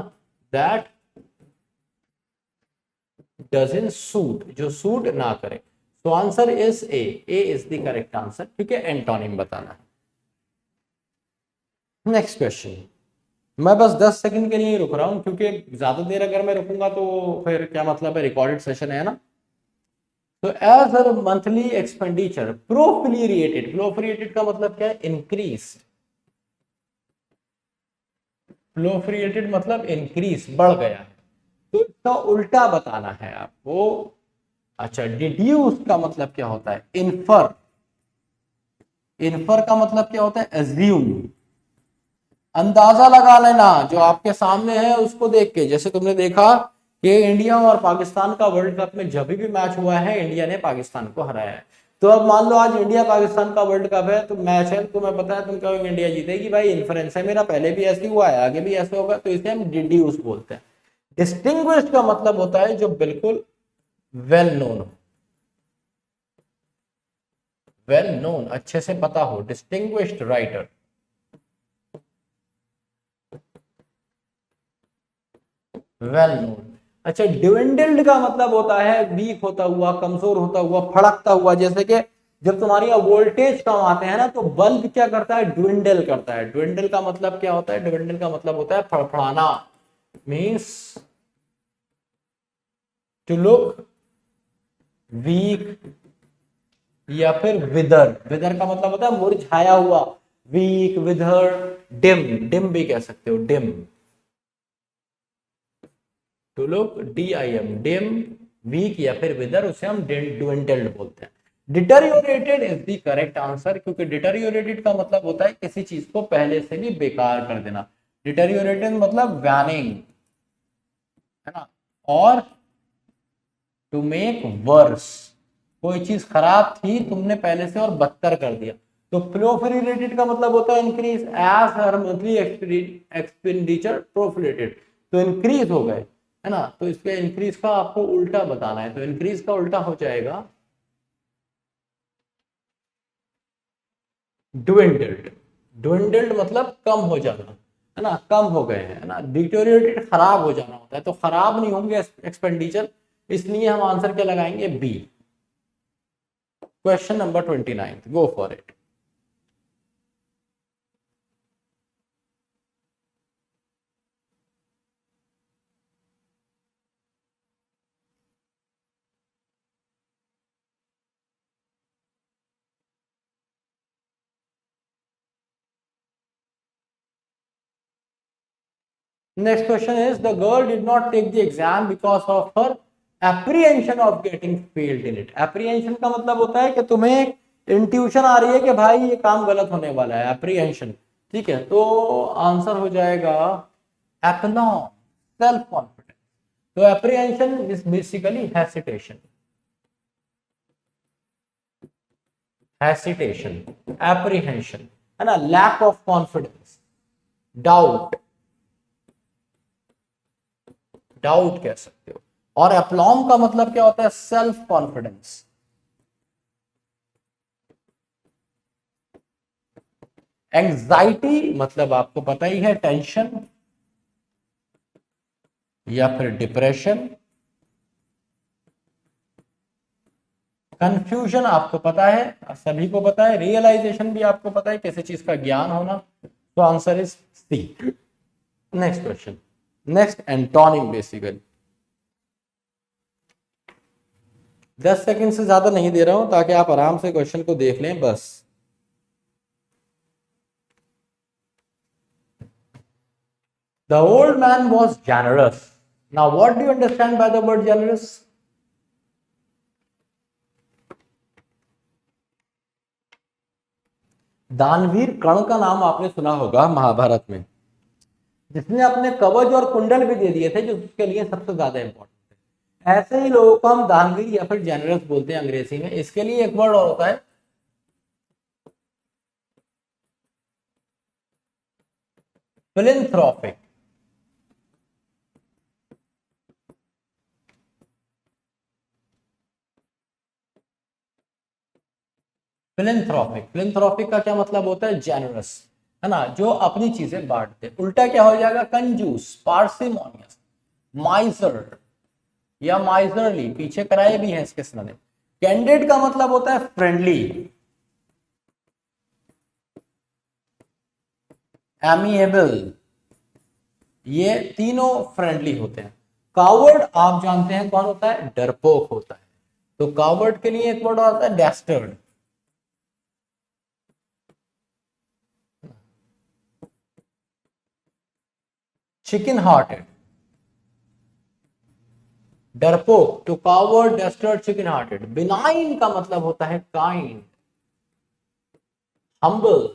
दैट डजंट सूट, जो सूट ना करे। तो answer is A, A is the correct answer, ठीक है, एंटोनिम बताना है। Next question. मैं बस 10 सेकंड के लिए रुक रहा हूं, क्योंकि ज्यादा देर अगर मैं रुकूंगा तो फिर क्या मतलब है, रिकॉर्डेड सेशन है ना। तो एज हर मंथली एक्सपेंडिचर प्रोफिलिएटेड, प्रोफिलिएटेड का मतलब क्या है, इंक्रीज। प्रोफिलिएटेड मतलब इंक्रीज, बढ़ गया है, तो इसका उल्टा बताना है आपको। अच्छा, डिड्यूस का मतलब क्या होता है, इन्फर। इन्फर का मतलब क्या होता है, एज्यूम। अंदाजा लगा लेना, जो आपके सामने है उसको देख के, जैसे तुमने देखा कि इंडिया और पाकिस्तान का वर्ल्ड कप में जब भी मैच हुआ है इंडिया ने पाकिस्तान को हराया है। तो अब मान लो आज इंडिया पाकिस्तान का वर्ल्ड कप है, तो मैच है, तुम्हें पता है, तुम कहोगे इंडिया जीतेगी, भाई इन्फ्रेंस है मेरा, पहले भी ऐसे हुआ है, आगे भी ऐसे होगा, तो इसे हम डिड्यूस बोलते हैं। डिस्टिंग्विश्ड का मतलब होता है जो बिल्कुल वेल नोन हो, वेल नोन, अच्छे से पता हो, डिस्टिंग्विश्ड राइटर। Well known. अच्छा, डिविंडल्ड का मतलब होता है वीक होता हुआ, कमजोर होता हुआ, फड़कता हुआ, जैसे कि जब तुम्हारी वोल्टेज कम आते हैं ना, तो बल्ब क्या करता है, ड्विंडल करता है। ड्विंडल का मतलब क्या होता है, ड्विंडल का मतलब होता है फड़फड़ाना, मीन्स टू लुक वीक, या फिर विदर। विदर का मतलब होता है मुरझाया हुआ, वीक, विदर, डिम, डिम भी कह सकते हो, dim, to look, DIM, dim, weak या फिर विदर, उसे हम ड्विंडल्ड बोलते हैं। Deteriorated is the correct answer, क्योंकि डिटेरियोरेटेड का मतलब होता है किसी चीज को पहले से भी बेकार कर देना। डिटेरियोरेटेड मतलब वैनिंग, है ना, और टू मेक वर्स, कोई चीज खराब थी, तुमने पहले से और बदतर कर दिया। तो प्रोफिलेटेड का मतलब होता है इंक्रीज, एज हर मंथली एक्सपेंडिचर प्रोफिलेटेड, तो इंक्रीज हो गए, है ना, तो इसके इंक्रीज का आपको उल्टा बताना है, तो इंक्रीज का उल्टा हो जाएगा ड्विंडल्ड। ड्विंडल्ड मतलब कम हो जाना, है ना, कम हो गए हैं, है ना। डिटोरिएटेड खराब हो जाना होता है, तो खराब नहीं होंगे एक्सपेंडिचर, इसलिए हम आंसर क्या लगाएंगे, B. Question number 29, go for it. Next question is, the girl did not take the exam because of her apprehension of getting failed in it. Apprehension का मतलब होता है कि तुम्हें इंट्यूशन आ रही है कि भाई ये काम गलत होने वाला है, apprehension, ठीक है, तो आंसर हो जाएगा एप्लॉम, सेल्फ कॉन्फिडेंस। तो apprehension is basically hesitation, hesitation, apprehension, है ना, lack of confidence, doubt, doubt कह सकते हो। और एप्लॉम का मतलब क्या होता है, सेल्फ कॉन्फिडेंस। एंजाइटी मतलब आपको पता ही है, टेंशन या फिर डिप्रेशन। कंफ्यूजन आपको पता है, सभी को पता है। रियलाइजेशन भी आपको पता है, किसी चीज का ज्ञान होना। तो answer is C. Next question, next antonym basically. 10 second से ज्यादा नहीं दे रहा हूं, ताकि आप आराम से क्वेश्चन को देख लें बस। The old man was generous. Now, what do you understand by the word generous? दानवीर कर्ण का नाम आपने सुना होगा महाभारत में। जिसने अपने कवच और कुंडल भी दे दिए थे, जो उसके लिए सबसे ज्यादा इंपॉर्टेंट है। ऐसे ही लोगों को हम दानवीर या फिर जेनरस बोलते हैं अंग्रेजी में। इसके लिए एक वर्ड और होता है फिलेंथ्रोपिक। फिलेंथ्रोपिक का क्या मतलब होता है? जेनरस, है ना, जो अपनी चीजें बांटते। उल्टा क्या हो जाएगा? कंजूस, पार्सिमोनियस, माइजर या माइजरली, पीछे कराए भी हैं इसके सिनोनिम। कैंडिड का मतलब होता है फ्रेंडली, एमिएबल, ये तीनों फ्रेंडली होते हैं। कावर्ड आप जानते हैं कौन होता है? डरपोक होता है। तो कावर्ड के लिए एक वर्ड आता है डेस्टर्ड। चिकन हार्टेड, डरपोक तो कावर्ड, डेस्टर्ड, चिकन हार्टेड। बिनाइन का मतलब होता है काइंड, हम्बल।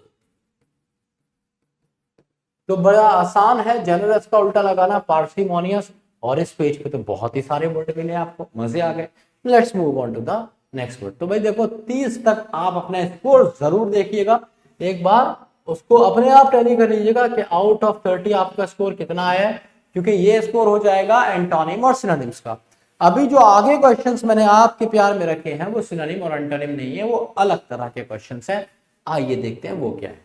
तो बड़ा आसान है जेनरस का उल्टा लगाना, पार्सिमोनियस। और इस पेज पे तो बहुत ही सारे वर्ड मिले आपको, मजे आ गए। Let's move on to the next word. तो भाई देखो 30 तक आप अपना स्कोर जरूर देखिएगा, एक बार उसको अपने आप टैली कर लीजिएगा कि आउट ऑफ 30 आपका स्कोर कितना आया है, क्योंकि ये स्कोर हो जाएगा एंटोनिम और सिनोनिम्स का। अभी जो आगे क्वेश्चंस मैंने आपके प्यार में रखे हैं वो सिनोनिम और एंटोनिम नहीं है, वो अलग तरह के क्वेश्चंस हैं। आइए देखते हैं वो क्या है।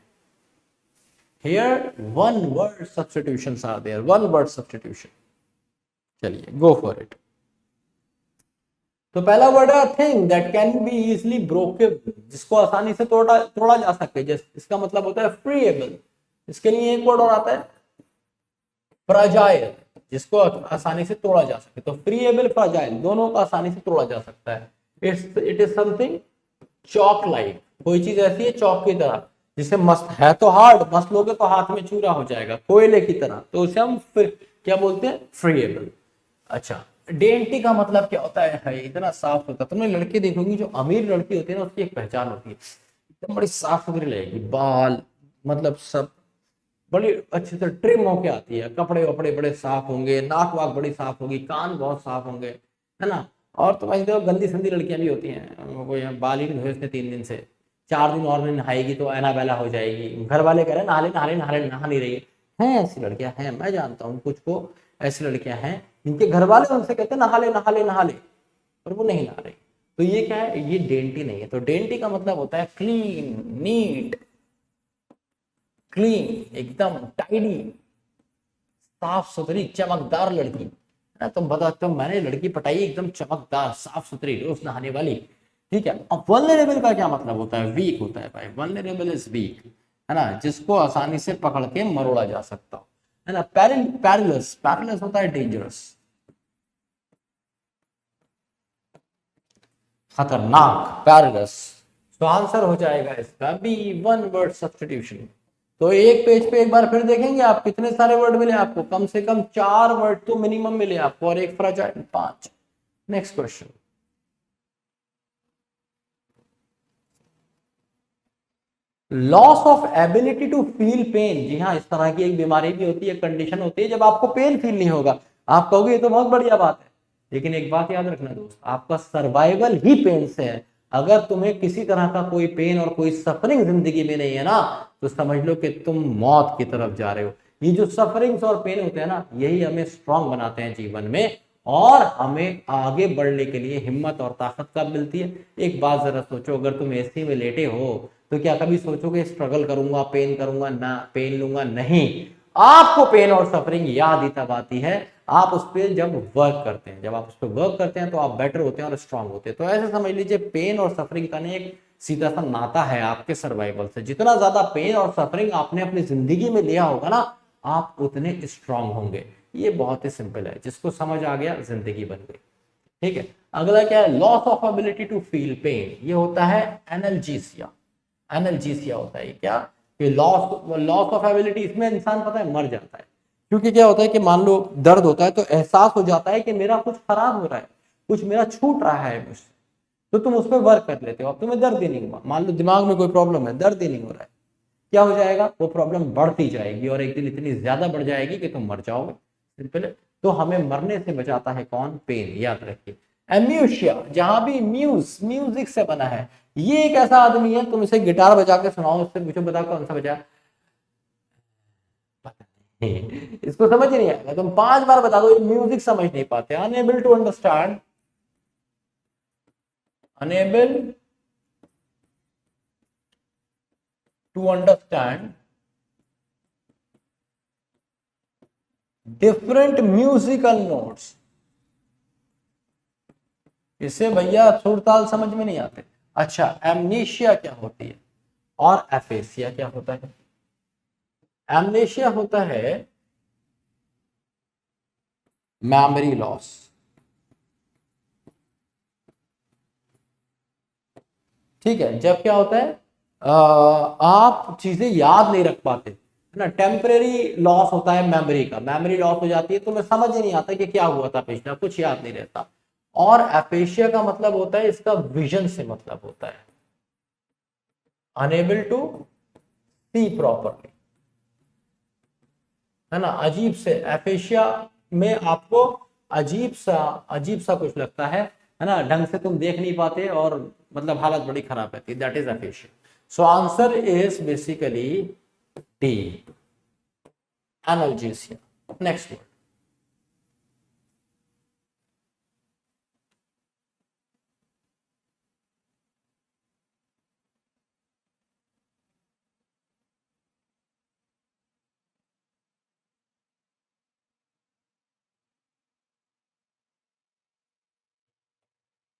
Here one word substitutions are there, one word substitution. चलिए go for it. तो पहला वर्ड है thing that can be easily breakable, जिसको आसानी से तोड़ा जा सकता है। इसका मतलब होता है फ्रीएबल। इसके लिए एक वर्ड और आता है फ्राजाइल, जिसको आसानी से तोड़ा जा सके। तो फ्रीएबल, फ्राजाइल दोनों को आसानी से तोड़ा जा सकता है। It is something chalk like, कोई चीज ऐसी है चौक की तरह, जिसे मस्त है तो हार्ड, मस्त लोगे तो हाथ में चूरा हो जाएगा, कोयले की तरह। तो उसे हम क्या बोलते हैं? फ्रीएबल। अच्छा, डेंटी का मतलब क्या होता है? इतना साफ सुथरा। तुमने लड़के देखोगी, जो अमीर लड़की होती है ना, उसकी एक पहचान होती है, एकदम बड़ी साफ सुथरी लगेगी, बाल मतलब सब बड़ी अच्छे से ट्रिम होके आती है, कपड़े वपड़े बड़े साफ होंगे, नाक वाक बड़ी साफ होगी, कान बहुत साफ होंगे, है ना। और तो वैसे देखो गंदी संदी लड़कियां भी होती हैं, वो यहाँ बाल ही नहीं धोए उसने 3 दिन से, 4 दिन और नहीं नहाएगी तो एनाबेला हो जाएगी। घर वाले कह रहे हैं नहा ले नहा ले नहा ले, नहा नहीं रही है। ऐसी लड़कियां हैं, मैं जानता हूँ कुछ को, ऐसी लड़कियां हैं जिनके घर वाले उनसे कहते हैं नहा ले नहा ले नहा ले, और वो नहीं नहा रही। तो ये क्या है? ये डेंटी नहीं है। तो डेंटी का मतलब होता है क्लीन, नीट, क्लीन, एकदम टाइडी, साफ सुथरी, चमकदार लड़की, है ना। तुम बताते हो मैंने लड़की पटाई, एकदम चमकदार, साफ सुथरी, रोज नहाने वाली। ठीक है। अब वल्नरेबल का क्या मतलब होता है? वीक होता है भाई। वल्नरेबल इज वीक, है ना, जिसको आसानी से पकड़ के मरोड़ा जा सकता हो, है ना। पैरिलस, पैरिलस होता है डेंजरस, खतरनाक, पैरिलस। तो आंसर हो जाएगा इसका बी, वन वर्ड सब्स्टिट्यूशन। तो एक पेज पे एक बार फिर देखेंगे आप कितने सारे वर्ड मिले आपको। कम से कम 4 वर्ड तो मिनिमम मिले आपको, और एक fragile 5। Next question. Loss of ability to feel pain. जी हाँ, इस तरह की एक बीमारी भी होती है, कंडीशन होती है जब आपको पेन फील नहीं होगा। आप कहोगे ये तो बहुत बढ़िया बात है, लेकिन एक बात याद रखना दोस्त, आपका सर्वाइवल ही पेन से है। अगर तुम्हें किसी तरह का कोई पेन और कोई सफरिंग जिंदगी में नहीं है ना, तो समझ लो कि तुम मौत की तरफ जा रहे हो। ये जो सफरिंग्स और पेन होते हैं ना, यही हमें स्ट्रांग बनाते हैं जीवन में, और हमें आगे बढ़ने के लिए हिम्मत और ताकत कब मिलती है? एक बात जरा सोचो, अगर तुम एसी में लेटे हो तो क्या कभी सोचोगे स्ट्रगल करूंगा, पेन करूंगा ना, पेन लूंगा? नहीं। आपको पेन और सफरिंग याद ही तब आती है आप उस पर जब वर्क करते हैं। जब आप उस पर वर्क करते हैं तो आप बेटर होते हैं और स्ट्रांग होते हैं। तो ऐसे समझ लीजिए पेन और सफरिंग का ना एक सीधा सा नाता है आपके सर्वाइवल से। जितना ज्यादा पेन और सफरिंग आपने अपनी जिंदगी में लिया होगा ना, आप उतने स्ट्रांग होंगे। ये बहुत ही सिंपल है, जिसको समझ आ गया जिंदगी बन गई। ठीक है। अगला क्या है? Loss of ability to feel pain. ये होता है एनाल्जेसिया। एनाल्जेसिया होता है क्या? कि लॉस ऑफ एबिलिटी, इसमें इंसान पता है मर जाता है। क्योंकि क्या होता है कि मान लो दर्द होता है तो एहसास हो जाता है कि मेरा कुछ खराब हो रहा है, कुछ मेरा छूट रहा है मुझसे, तो तुम उस पर वर्क कर लेते हो, अब तुम्हें दर्द ही नहीं हुआ। मान लो दिमाग में कोई प्रॉब्लम है, दर्द ही नहीं हो रहा है, क्या हो जाएगा, वो प्रॉब्लम बढ़ती जाएगी और एक दिन इतनी ज्यादा बढ़ जाएगी कि तुम मर जाओगे। सिंपल है। तो हमें मरने से बचाता है कौन, पेन, याद रखिए। एम्यूशिया, जहां भी म्यूजिक से बना है, ये एक ऐसा आदमी है, तुम इसे गिटार बजा के सुनाओ, उससे मुझे बताओ कौन सा बजा, पता नहीं, इसको समझ ही नहीं आएगा। तुम 5 बार बता दो, म्यूजिक समझ नहीं पाते। Unable to understand, unable to understand different musical notes. इससे भैया सुर ताल समझ में नहीं आते। अच्छा, एमनेशिया क्या होती है और एफेसिया क्या होता है? एमनेशिया होता है मेमोरी लॉस। ठीक है, जब क्या होता है, आप चीजें याद नहीं रख पाते, है ना, टेम्परेरी लॉस होता है मेमोरी का, मेमोरी लॉस हो जाती है, तुम्हें समझ ही नहीं आता कि क्या हुआ था पिछला, कुछ याद नहीं रहता। और एपेशिया का मतलब होता है, इसका विजन से मतलब होता है, अनेबल टू सी प्रॉपरली, है ना। अजीब से एपेशिया में आपको अजीब सा कुछ लगता है ना, ढंग से तुम देख नहीं पाते और मतलब हालत बड़ी खराब रहती है, that is aphasia. So answer is basically D, analgesia. Next word.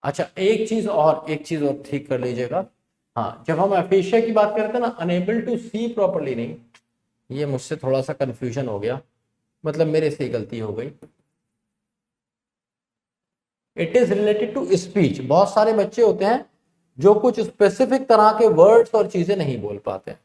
अच्छा, एक चीज और ठीक कर लीजिएगा। हाँ, जब हम एफेशिया की बात करते हैं ना, अनेबल टू सी प्रॉपरली नहीं, ये मुझसे थोड़ा सा कंफ्यूजन हो गया, मतलब मेरे से गलती हो गई। It is related to speech. बहुत सारे बच्चे होते हैं जो कुछ स्पेसिफिक तरह के वर्ड्स और चीजें नहीं बोल पाते हैं।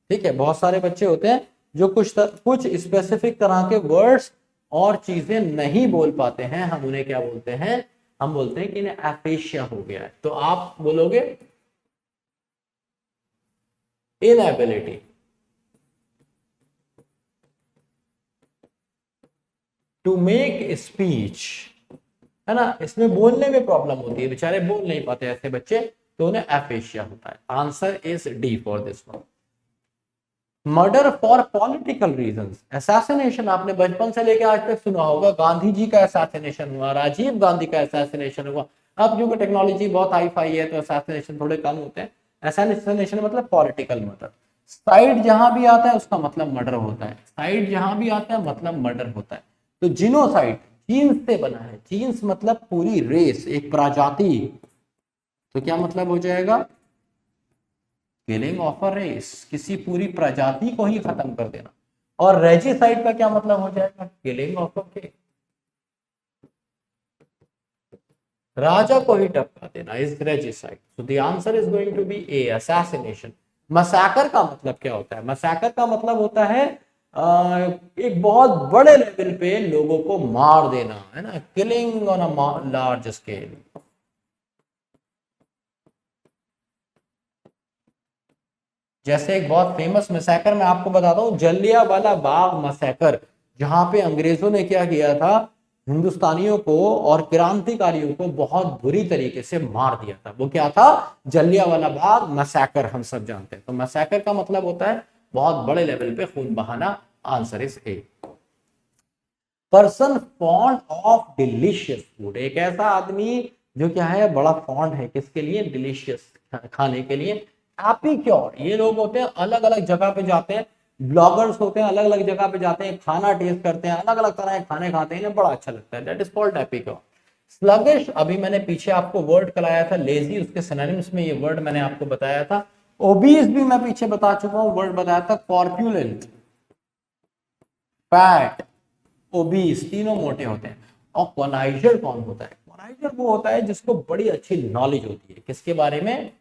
ठीक है, बहुत सारे बच्चे होते हैं जो कुछ स्पेसिफिक तरह के वर्ड्स और चीजें नहीं बोल पाते हैं, हम उन्हें क्या बोलते हैं, हम बोलते हैं कि इन्हें एफेशिया हो गया है। तो आप बोलोगे इनएबिलिटी टू मेक स्पीच, है ना, इसमें बोलने में प्रॉब्लम होती है, बेचारे बोल नहीं पाते ऐसे बच्चे, तो उन्हें एफेशिया होता है। Answer is D for this one. Murder for political reasons, assassination आपने बचपन से लेकर आज तक सुना होगा, गांधी जी का असैसिनेशन हुआ, राजीव गांधी का असैसिनेशन हुआ। अब क्योंकि टेक्नोलॉजी बहुत हाई फाई है तो असैसिनेशन थोड़े कम होते हैं। असैसिनेशन मतलब पॉलिटिकल मर्डर। साइड जहां भी आता है उसका मतलब मर्डर होता है, साइड जहां भी आता है मतलब मर्डर होता है। तो जीनोसाइड जीन्स से बना है, जीन्स मतलब पूरी रेस, एक प्रजाति, तो क्या मतलब हो जाएगा, किलिंग ऑफ अ रेस, किसी पूरी प्रजाति को ही खत्म कर देना। और रेजिसाइड का क्या मतलब हो जाएगा, किलिंग ऑफ अ किंग, राजा को ही टपका देना is regicide. So the answer is going to be A, assassination. Massacre का मतलब क्या होता है, मसैकर का मतलब होता है एक बहुत बड़े लेवल पे लोगों को मार देना, है ना, killing on a large scale. जैसे एक बहुत फेमस मैसेकर मैं आपको बताता हूँ, जलियांवाला बाग मैसेकर, जहां पे अंग्रेजों ने क्या किया था, हिंदुस्तानियों को और क्रांतिकारियों को बहुत बुरी तरीके से मार दिया था। वो क्या था, जलियांवाला बाग मैसेकर, हम सब जानते हैं। तो मैसेकर का मतलब होता है बहुत बड़े लेवल पे खून बहाना। Answer is A. Person fond of delicious food, एक ऐसा आदमी जो क्या है, बड़ा फॉन्ड है किसके लिए, डिलीशियस खाने के लिए। एपिक्योर, ये लोग होते हैं अलग अलग जगह पे जाते हैं, ब्लॉगर्स होते हैं, अलग अलग जगह पे जाते हैं, खाना टेस्ट करते हैं, अलग अलग तरह के खाने खाते हैं, इन्हें बड़ा अच्छा लगता है, that is called epicure. Sluggish, अभी मैंने पीछे आपको वर्ड कराया था, लेजी, उसके सिनोनिम्स में ये वर्ड मैंने आपको बताया था। ओबीज भी मैं पीछे बता चुका हूं, वर्ड बताया था, कॉर्पुलेंट, फैट, ओबीस, तीनों मोटे होते हैं। और कॉनाइजर कौन होता है, कॉनाइजर वो होता है जिसको बड़ी अच्छी नॉलेज होती है, किसके बारे में,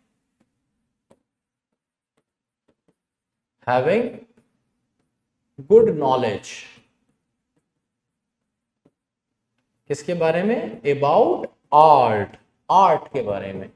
हैविंग गुड नॉलेज, किसके बारे में, अबाउट आर्ट, आर्ट के बारे में,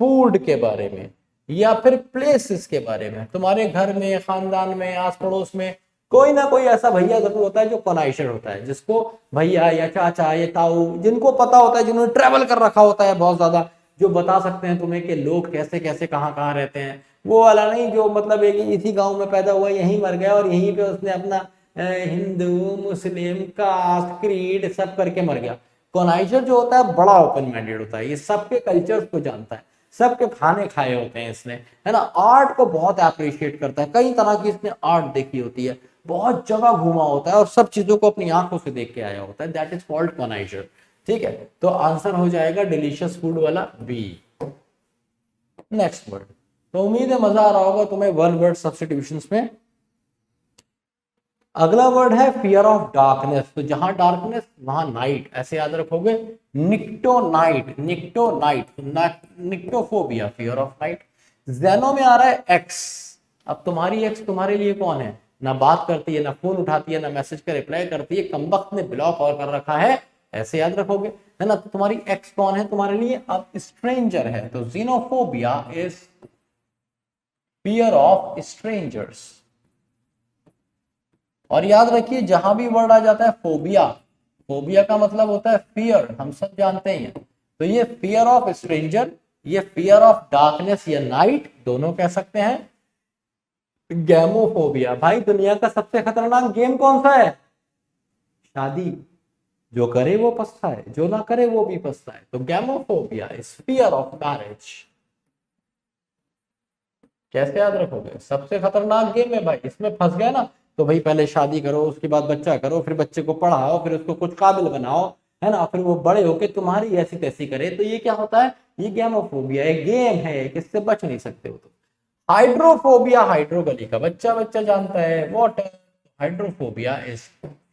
फूड के बारे में, या फिर प्लेसेस के बारे में। तुम्हारे घर में, खानदान में, आस पड़ोस में कोई ना कोई ऐसा भैया जरूर होता है जो कॉनाइशर होता है, जिसको भैया या चाचा या ताऊ, जिनको पता होता है, जिन्होंने ट्रेवल कर रखा होता है बहुत ज्यादा, जो बता सकते हैं तुम्हें कि लोग कैसे कैसे कहाँ कहाँ रहते हैं। वो वाला नहीं जो मतलब एक इसी गांव में पैदा हुआ, यहीं मर गया और यहीं पे उसने अपना हिंदू मुस्लिम कास्ट क्रीड सब करके मर गया। कॉनाइशर जो होता है बड़ा ओपन माइंडेड होता है, ये सबके कल्चर्स को जानता है, सबके खाने खाए होते हैं इसने, है ना। आर्ट को बहुत अप्रिशिएट करता है, कई तरह की इसने आर्ट देखी होती है, बहुत जगह घूमा होता है और सब चीजों को अपनी आंखों से देख के आया होता है। That is called connoisseur. ठीक है, तो आंसर हो जाएगा डिलीशियस फूड वाला बी। नेक्स्ट वर्ड, तो उम्मीद है मजा आ रहा होगा तुम्हें वन वर्ड सब्स्टिट्यूशंस में। अगला वर्ड है फियर ऑफ डार्कनेस। तो जहां डार्कनेस वहां नाइट, ऐसे याद रखोगे। निक्टोनाइट, निक्टोनाइट, निक्टोफोबिया, फियर ऑफ नाइट। जेनो में आ रहा है एक्स। अब तुम्हारी एक्स तुम्हारे लिए कौन है? ना बात करती है, ना फोन उठाती है, ना मैसेज का रिप्लाई करती है, कमबख्त ने ब्लॉक और कर रखा है, ऐसे याद रखोगे, है ना। तो तुम्हारी एक्स कौन है तुम्हारे लिए? अब स्ट्रेंजर है, तो xenophobia is fear of strangers. और याद रखिए जहां भी वर्ड आ जाता है फोबिया, फोबिया का मतलब होता है फियर, हम सब जानते हैं। तो ये फियर ऑफ स्ट्रेंजर, ये फियर ऑफ डार्कनेस या नाइट, दोनों कह सकते हैं। गैमोफोबिया, भाई दुनिया का सबसे खतरनाक गेम कौन सा है? शादी। जो करे वो पछताए, जो ना करे वो भी पछताए। तो gamophobia is fear of marriage. कैसे याद रखोगे? सबसे खतरनाक गेम है भाई, इसमें फंस गए ना तो भाई पहले शादी करो, उसके बाद बच्चा करो, फिर बच्चे को पढ़ाओ, फिर उसको कुछ काबिल बनाओ, है ना, फिर वो बड़े होके तुम्हारी ऐसी तैसी करे। तो ये क्या होता है? ये गैमोफोबिया, एक गेम है, किससे बच नहीं सकते हो तुम। हाइड्रोफोबिया, हाइड्रोगली का बच्चा बच्चा जानता है, water. Hydrophobia is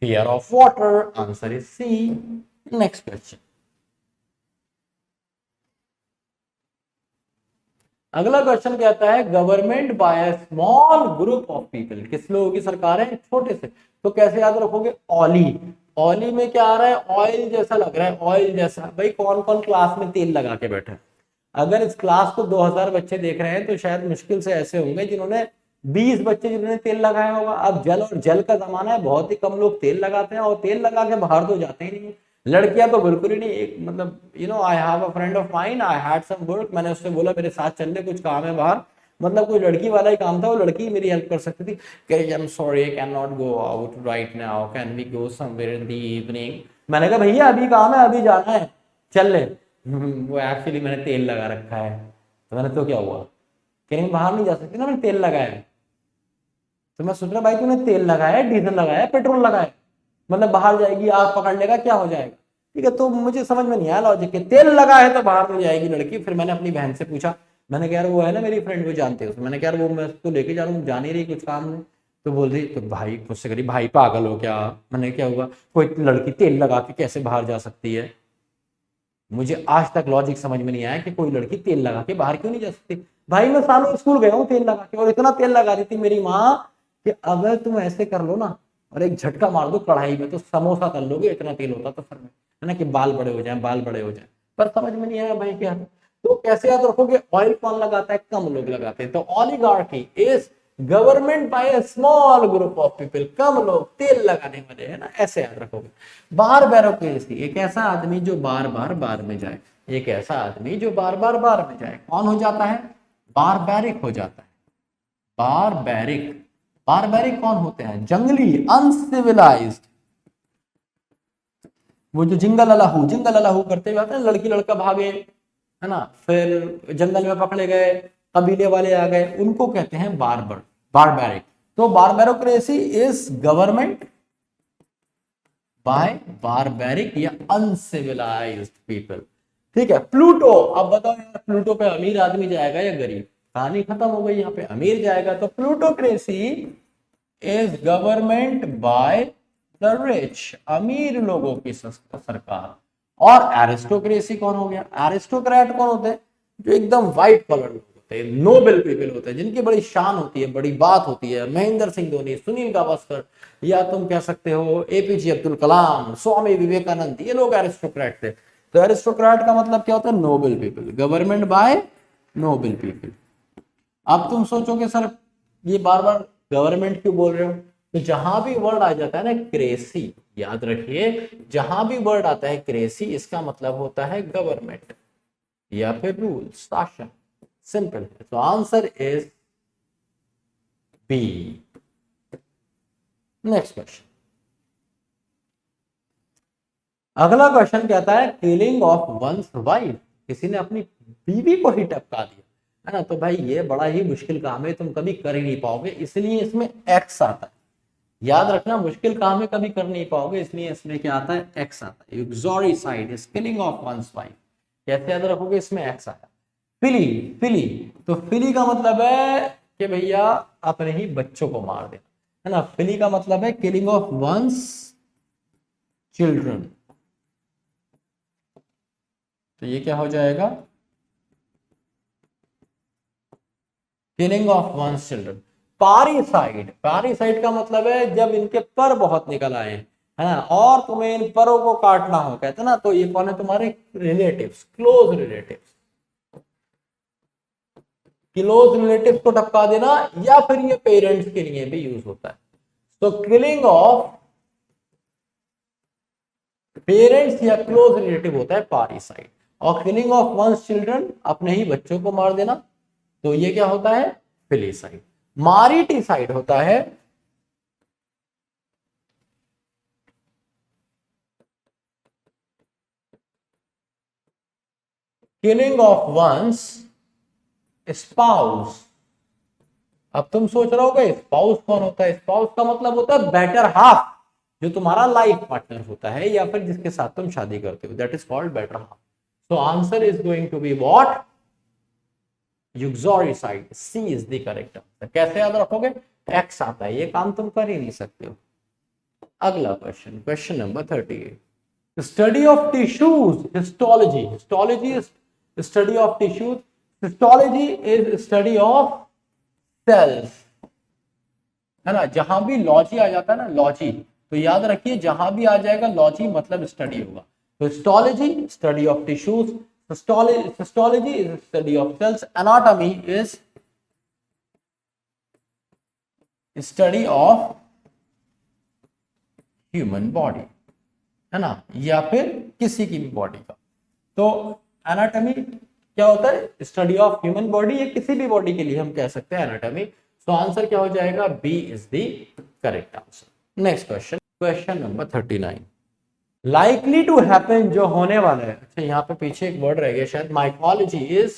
fear of water. Answer is C. Next question, अगला क्वेश्चन कहता है government by small group of people. किस लोगों की सरकार है? छोटे से। तो कैसे याद रखोगे? ऑली। ऑली में क्या आ रहा है? ऑयल जैसा लग रहा है, ऑयल जैसा। भाई कौन कौन क्लास में तेल लगा के बैठे? अगर इस क्लास को 2000 बच्चे देख रहे हैं तो शायद मुश्किल से ऐसे होंगे जिन्होंने 20 बच्चे जिन्होंने तेल लगाया होगा। अब जल और जल का जमाना है, बहुत ही कम लोग तेल लगाते हैं, और तेल लगा के बाहर तो जाते ही नहीं। लड़कियां तो बिल्कुल ही नहीं। एक मतलब I have a friend of mine, I had some work, मैंने उससे बोला मेरे साथ चल ले, कुछ काम है बाहर, मतलब कोई लड़की वाला ही काम था, वो लड़की मेरी हेल्प कर सकती थी। I am sorry, I can not go out right now, can we go somewhere in the evening. मैंने कहा भैया अभी काम है, अभी जाना है, चल ले। वो एक्चुअली मैंने तेल लगा रखा है। तो मैंने, तो क्या हुआ? कहीं बाहर नहीं जा सकती ना, मैंने तेल लगाया है। तो मैं सोच रहा भाई तूने तेल लगाया, डीजल लगाया, पेट्रोल लगाया, मतलब बाहर जाएगी आग पकड़ लेगा, क्या हो जाएगा? ठीक है, तो मुझे समझ में नहीं आया लॉजिक के। तेल लगा है तो बाहर नहीं जाएगी लड़की। फिर मैंने अपनी बहन से पूछा, मैंने कहा यार वो है ना मेरी फ्रेंड, वो जानते हो? मैंने कहा यार वो मैं उसको लेके जा रहा हूँ, जा नहीं रही, कुछ काम नहीं। तो बोल रही, तो भाई मुझसे करी, भाई पागल हो क्या? मैंने, क्या हुआ? कोई लड़की तेल लगा के कैसे बाहर जा सकती है? मुझे आज तक लॉजिक समझ में नहीं आया कि कोई लड़की तेल लगा के बाहर क्यों नहीं जा सकती। भाई मैं सालों स्कूल गया हूँ तेल लगा के, और इतना तेल लगा दी थी मेरी माँ कि अगर तुम ऐसे कर लो ना और एक झटका मार दो कढ़ाई में तो समोसा तल लोगे, इतना तेल होता तो सर में, है ना, कि बाल बड़े हो जाए, बाल बड़े हो जाए। पर समझ में नहीं आया भाई क्या। तो कैसे याद रखोगे? ऑयल कौन लगाता है? कम लोग लगाते हैं। तो oligarchy is government by a small group of people, कम लोग तेल लगाने वाले, है ना, ऐसे याद रखोगे। बार बैरोक्रेसी, एक ऐसा आदमी जो बार बार बार में जाए, एक ऐसा आदमी जो बार बार बार में जाए, कौन हो जाता है? बारबैरिक हो जाता है। बारबैरिक, बारबैरिक कौन होते हैं? जंगली, अनसिविलाइज्ड। वो जो जिंगल अलाहू करते हुए आते हैं, लड़की लड़का भागे, है ना, फिर जंगल में पकड़े गए, कबीले वाले आ गए, उनको कहते हैं बारबर, बारबैरिक। तो बारबेरोक्रेसी इज गवर्नमेंट बाय बारबैरिक या अनसिविलाइज्ड पीपल। ठीक है, प्लूटो। अब बताओ यार, प्लूटो पे अमीर आदमी जाएगा या गरीब? कहानी खत्म हो गई, यहाँ पे अमीर जाएगा। तो plutocracy is government by the rich, अमीर लोगों की सरकार। और एरिस्टोक्रेसी कौन हो गया? एरिस्टोक्रेट कौन होते हैं? जो एकदम व्हाइट कलर लोग होते हैं, नोबल पीपल होते हैं, जिनकी बड़ी शान होती है, बड़ी बात होती है। महेंद्र सिंह धोनी, सुनील गावस्कर, या तुम कह सकते हो एपीजे अब्दुल कलाम, स्वामी विवेकानंद, ये लोग एरिस्टोक्रेट थे। तो एरिस्टोक्रेट का मतलब क्या होता है? Noble people, government by noble people. अब तुम सोचोगे सर ये बार बार गवर्नमेंट क्यों बोल रहे हो, तो जहां भी वर्ड आ जाता है ना क्रेसी, याद रखिए जहां भी वर्ड आता है क्रेसी इसका मतलब होता है गवर्नमेंट या फिर रूल, शासन। सिंपल है, तो answer is B. Next question, अगला क्वेश्चन कहता है किलिंग ऑफ वंस वाइफ, किसी ने अपनी बीवी को ही टपका दिया, है ना। तो भाई ये बड़ा ही मुश्किल काम है, तुम कभी कर ही नहीं पाओगे, इसलिए इसमें एक्स आता है। याद रखना मुश्किल काम है, कभी कर नहीं पाओगे, इसलिए इसमें क्या आता है, एक्स आता है। Uxoricide is killing of one's wife, कैसे याद रखोगे, इसमें एक्स आया। फिली, फिली, तो फिली का मतलब है कि भैया अपने ही बच्चों को मार देना, है ना। फिली का मतलब है किलिंग ऑफ वंस चिल्ड्रन, तो ये क्या हो जाएगा, किलिंग ऑफ वंस चिल्ड्रन। पारिसाइड, पारिसाइड का मतलब है जब इनके पर बहुत निकल आए, है ना, और तुम्हें इन परों को काटना हो, कहते हैं ना, तो ये कौन है, तुम्हारे relatives, close relatives. Close relatives को टपका देना, या फिर ये पेरेंट्स के लिए भी यूज होता है। तो किलिंग ऑफ पेरेंट्स या क्लोज रिलेटिव होता है पारिसाइड, और किलिंग ऑफ वंस चिल्ड्रन अपने ही बच्चों को मार देना, तो ये क्या होता है, फिलिसाइड। मारिटिसाइड होता है किलिंग ऑफ वंस स्पाउस। अब तुम सोच रहे होगे स्पाउस कौन होता है, स्पाउस का मतलब होता है बेटर हाफ, जो तुम्हारा लाइफ पार्टनर होता है या फिर जिसके साथ तुम शादी करते हो, that is called better half. So answer is going to be what, uxoricide, C is the correct answer. कैसे याद रखोगे, एक्स आता है, ये काम तुम कर ही नहीं सकते हो। अगला question, question number 38, study of tissues, histology. Histology is study of tissues, histology is study of cells, है ना। जहां भी लॉजी आ जाता है ना, लॉजी, तो याद रखिए जहां भी आ जाएगा लॉजी मतलब स्टडी होगा। तो histology study of tissues, histology is study of cells, anatomy is study of human body, है ना, या फिर किसी की भी बॉडी का। तो एनाटॉमी क्या होता है, स्टडी ऑफ ह्यूमन बॉडी, या किसी भी बॉडी के लिए हम कह सकते हैं एनाटॉमी। तो आंसर क्या हो जाएगा, B is the correct answer. Next question, question number 39, likely to happen, जो होने वाला है। अच्छा यहाँ पे पीछे एक वर्ड रह गया शायद, mycology is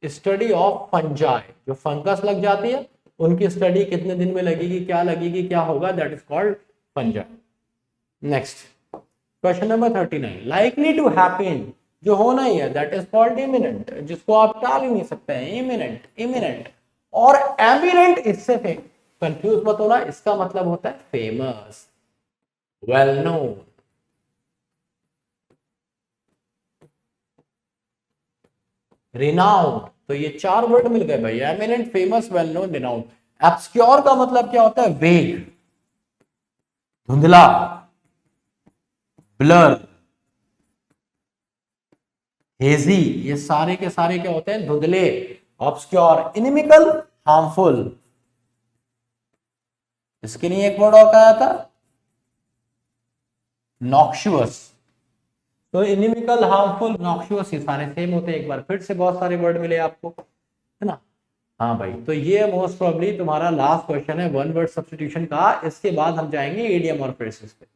study of fungi, जो फंगस लग जाती है उनकी स्टडी कितने दिन में लगेगी, क्या होगा, that is called fungi. Next question number 39, likely to happen, जो होना ही है, दैट इज कॉल्ड इमिनेंट, जिसको आप टाल ही नहीं सकते हैं, इमिनेंट, इमिनेंट। और एमिनेंट इससे कंफ्यूज मत होना, इसका मतलब होता है फेमस, well known, renowned। तो ये चार वर्ड मिल गए भाई, eminent, famous, well known, renowned. Obscure का मतलब क्या होता है, वेग, धुंधला, ब्लर, हेजी, ये सारे के सारे क्या होते हैं, धुंधले, ऑब्सक्योर। इनिमिकल, हार्मफुल, इसके लिए एक वर्ड और आया था, नॉक्शुअस। तो इनिमिकल, हार्मफुल, नॉक्शुअस, ये सारे सेम होते हैं। एक बार फिर से बहुत सारे वर्ड मिले आपको, है ना। हाँ भाई, तो ये मोस्ट प्रोबेबली तुम्हारा लास्ट क्वेश्चन है वन वर्ड सब्स्टिट्यूशन का। इसके बाद हम जाएंगे इडियम और फ्रेजेस पे,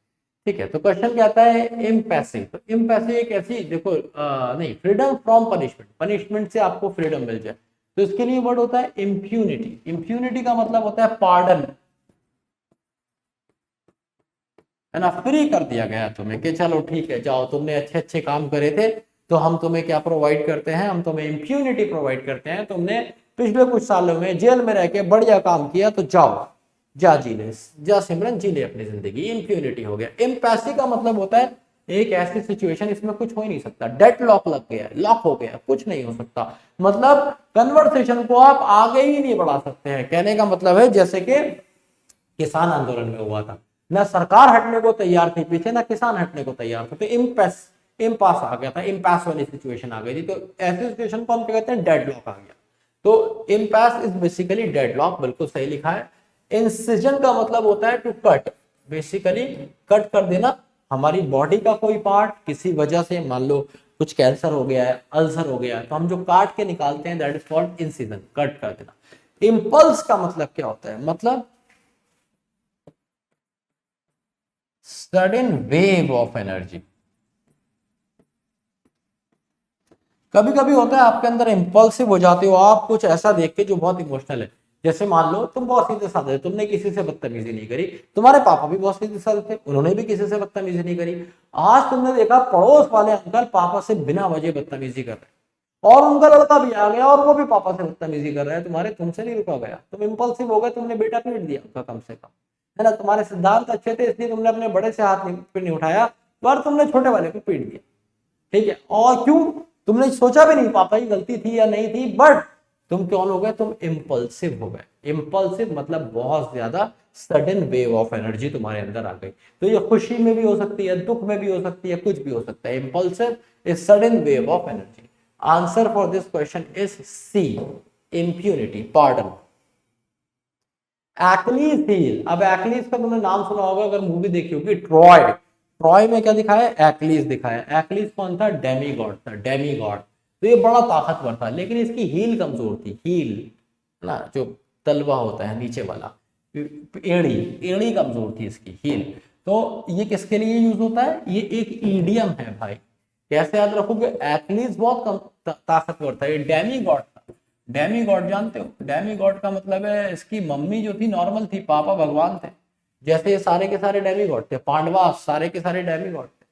ठीक है। तो क्वेश्चन कहता है इम्पैसिव, तो इम्पैसिव एक ऐसी, देखो नहीं, फ्रीडम फ्रॉम पनिशमेंट, पनिशमेंट से आपको फ्रीडम मिल जाए, तो इसके लिए वर्ड होता है इम्प्यूनिटी। इम्प्यूनिटी का मतलब होता है पार्डन, है ना, फ्री कर दिया गया तुम्हें कि चलो ठीक है जाओ, तुमने अच्छे अच्छे काम करे थे तो हम तुम्हें क्या प्रोवाइड करते हैं, हम तुम्हें इम्प्यूनिटी प्रोवाइड करते हैं। तुमने पिछले कुछ सालों में जेल में रह के बढ़िया काम किया, तो जाओ, जा जी ले, जा सिमरन जी ले अपनी जिंदगी, इम्प्यूनिटी हो गया। इम्पैसी का मतलब होता है एक ऐसी सिचुएशन, इसमें कुछ हो ही नहीं सकता, डेड लॉक लग गया, लॉक हो गया, कुछ नहीं हो सकता, मतलब कन्वर्सेशन को आप आगे ही नहीं बढ़ा सकते हैं। कहने का मतलब है जैसे कि किसान आंदोलन में हुआ था, ना सरकार हटने को तैयार थी पीछे, ना किसान हटने को तैयार थे, तो इम्पास आ गया था, इम्पास वाली सिचुएशन आ गई थी। तो ऐसी सिचुएशन को हम क्या कहते हैं, डेड लॉक आ गया। तो इम्पैस इज बेसिकली डेडलॉक, बिल्कुल सही लिखा है। इंसिजन का मतलब होता है टू कट, बेसिकली कट कर देना हमारी बॉडी का कोई पार्ट किसी वजह से, मान लो कुछ कैंसर हो गया है, अल्सर हो गया है, तो हम जो काट के निकालते हैं that is called incision, cut कर देना। इंपल्स का मतलब क्या होता है, मतलब सडन वेव ऑफ एनर्जी। कभी कभी होता है आपके अंदर इंपल्सिव हो जाते हो आप कुछ ऐसा देख के जो बहुत इमोशनल है। जैसे मान लो तुम बहुत सीधे साधे, तुमने किसी से बदतमीजी नहीं करी, तुम्हारे पापा भी बहुत सीधे साधे थे, उन्होंने भी किसी से बदतमीजी नहीं करी। आज तुमने देखा पड़ोस वाले अंकल पापा से बिना वजह बदतमीजी कर रहे, और उनका लड़का भी आ गया और वो भी पापा से बदतमीजी कर रहा है, तुम्हारे तुमसे नहीं रुका गया, तुम इंपल्सिव हो गए, तुमने बेटा पीट दिया उनका कम से कम, है ना। तुम्हारे सिद्धांत अच्छे थे इसलिए तुमने अपने बड़े से हाथ नहीं उठाया, पर तुमने छोटे वाले को पीट दिया, ठीक है। और क्यों, तुमने सोचा भी नहीं पापा की गलती थी या नहीं थी, बट तुम कौन हो गए, तुम इंपल्सिव हो गए। इंपल्सिव मतलब बहुत ज्यादा सडन वेव ऑफ एनर्जी तुम्हारे अंदर आ गई। तो ये खुशी में भी हो सकती है, दुख में भी हो सकती है, कुछ भी हो सकता है। Impulsive is sudden wave of energy. Answer for this question is C, impunity, pardon. Achilles heel, अब एक्लीज का तुमने नाम सुना होगा अगर मूवी देखी होगी, ट्रॉय। ट्रॉय में क्या दिखाया, एक्लीज दिखाया। एक्लीज कौन था, डेमी गॉड था, डेमी गॉड। तो ये बड़ा ताकतवर था, लेकिन इसकी हील कमजोर थी। हील ना, जो तलवा होता है नीचे वाला, एड़ी, एड़ी कमजोर थी इसकी, हील। तो ये किसके लिए यूज होता है, ये एक ईडियम है भाई। कैसे याद रखोगे, एक्लीज बहुत कम ताकतवर था, ये डेमी गॉड था। डेमी गॉड जानते हो, डेमी गॉड का मतलब है इसकी मम्मी जो थी नॉर्मल थी, पापा भगवान थे। जैसे ये सारे के सारे डेमी गॉड थे, पांडवा सारे के सारे डेमी गॉड थे,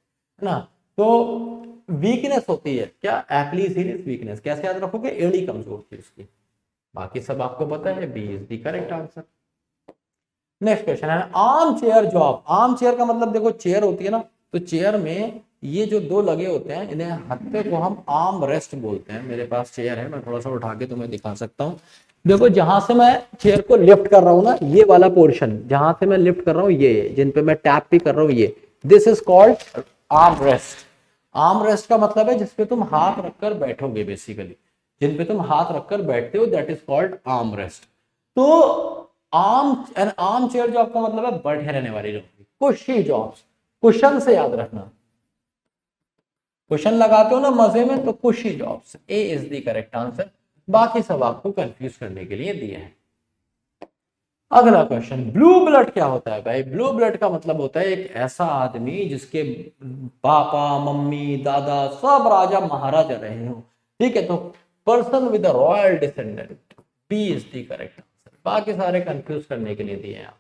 है ना। तो वीकनेस होती है क्या, एक्लीज हील वीकनेस। कैसे याद रखोगे, एड़ी कमजोर थी उसकी। बाकी सब आपको पता है, B is the correct answer. Next question है armchair job. Armchair का मतलब देखो, चेयर होती है ना, तो चेयर में ये जो दो लगे होते हैं, इन्हें हत्थे को हम आर्म रेस्ट बोलते हैं। मेरे पास चेयर है, मैं थोड़ा सा उठा के तुम्हें दिखा सकता हूँ। देखो जहां से मैं चेयर को लिफ्ट कर रहा हूँ ना, ये वाला पोर्शन जहां से मैं लिफ्ट कर रहा हूँ, ये जिन पे मैं टैप भी कर रहा हूँ, ये this is called arm rest. Arm rest का मतलब है जिसपे तुम हाथ रखकर बैठोगे, बेसिकली जिन पे तुम हाथ रखकर बैठते हो, that is called arm rest. तो आर्म चेयर जॉब का मतलब है बैठे रहने वाली नौकरी, कुशी जॉब्स। कुशन से याद रखना, कुशन लगाते हो ना मजे में, तो कुशी jobs. A is the correct answer. बाकी सब आपको कंफ्यूज करने के लिए दिए हैं। अगला क्वेश्चन, ब्लू ब्लड क्या होता है भाई। ब्लू ब्लड का मतलब होता है एक ऐसा आदमी जिसके पापा मम्मी दादा सब राजा महाराजा रहे हो, ठीक है। तो person with royal descendant, B is the correct answer. बाकी सारे कंफ्यूज करने के लिए दिए हैं आपको।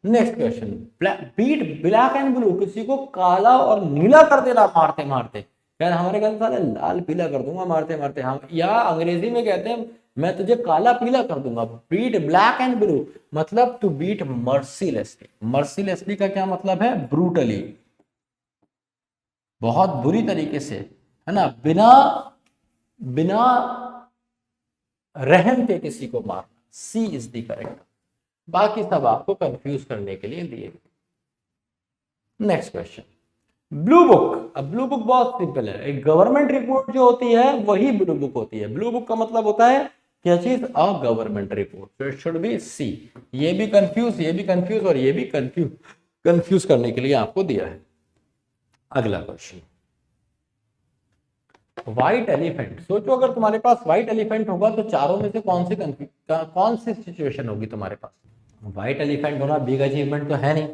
Next question, beat black and blue, किसी को काला और नीला कर देना मारते मारते। यार हमारे घर साले लाल पीला कर दूंगा मारते मारते हम, या अंग्रेजी में कहते हैं मैं तुझे काला पीला कर दूंगा। बीट ब्लैक एंड ब्लू मतलब टू बीट मर्सीलेसली। मर्सीलेसली का क्या मतलब है, ब्रूटली, बहुत बुरी तरीके से, है ना, बिना बिना रहम के किसी को मारना। सी इज द करेक्ट। बाकी सब आपको कंफ्यूज करने के लिए दिए गए। Next question, blue book. अब ब्लू बुक बहुत सिंपल है, एक गवर्नमेंट रिपोर्ट जो होती है वही ब्लू बुक होती है। ब्लू बुक का मतलब होता है क्या चीज, अ गवर्नमेंट रिपोर्ट। तो इट शुड बी सी। ये भी कंफ्यूज, ये भी कंफ्यूज और ये भी कंफ्यूज करने के लिए आपको दिया है। अगला क्वेश्चन, व्हाइट एलिफेंट। सोचो अगर तुम्हारे पास व्हाइट एलिफेंट होगा तो चारों में से कौन सी सिचुएशन होगी तुम्हारे पास। व्हाइट एलिफेंट होना बिग अचीवमेंट तो है नहीं,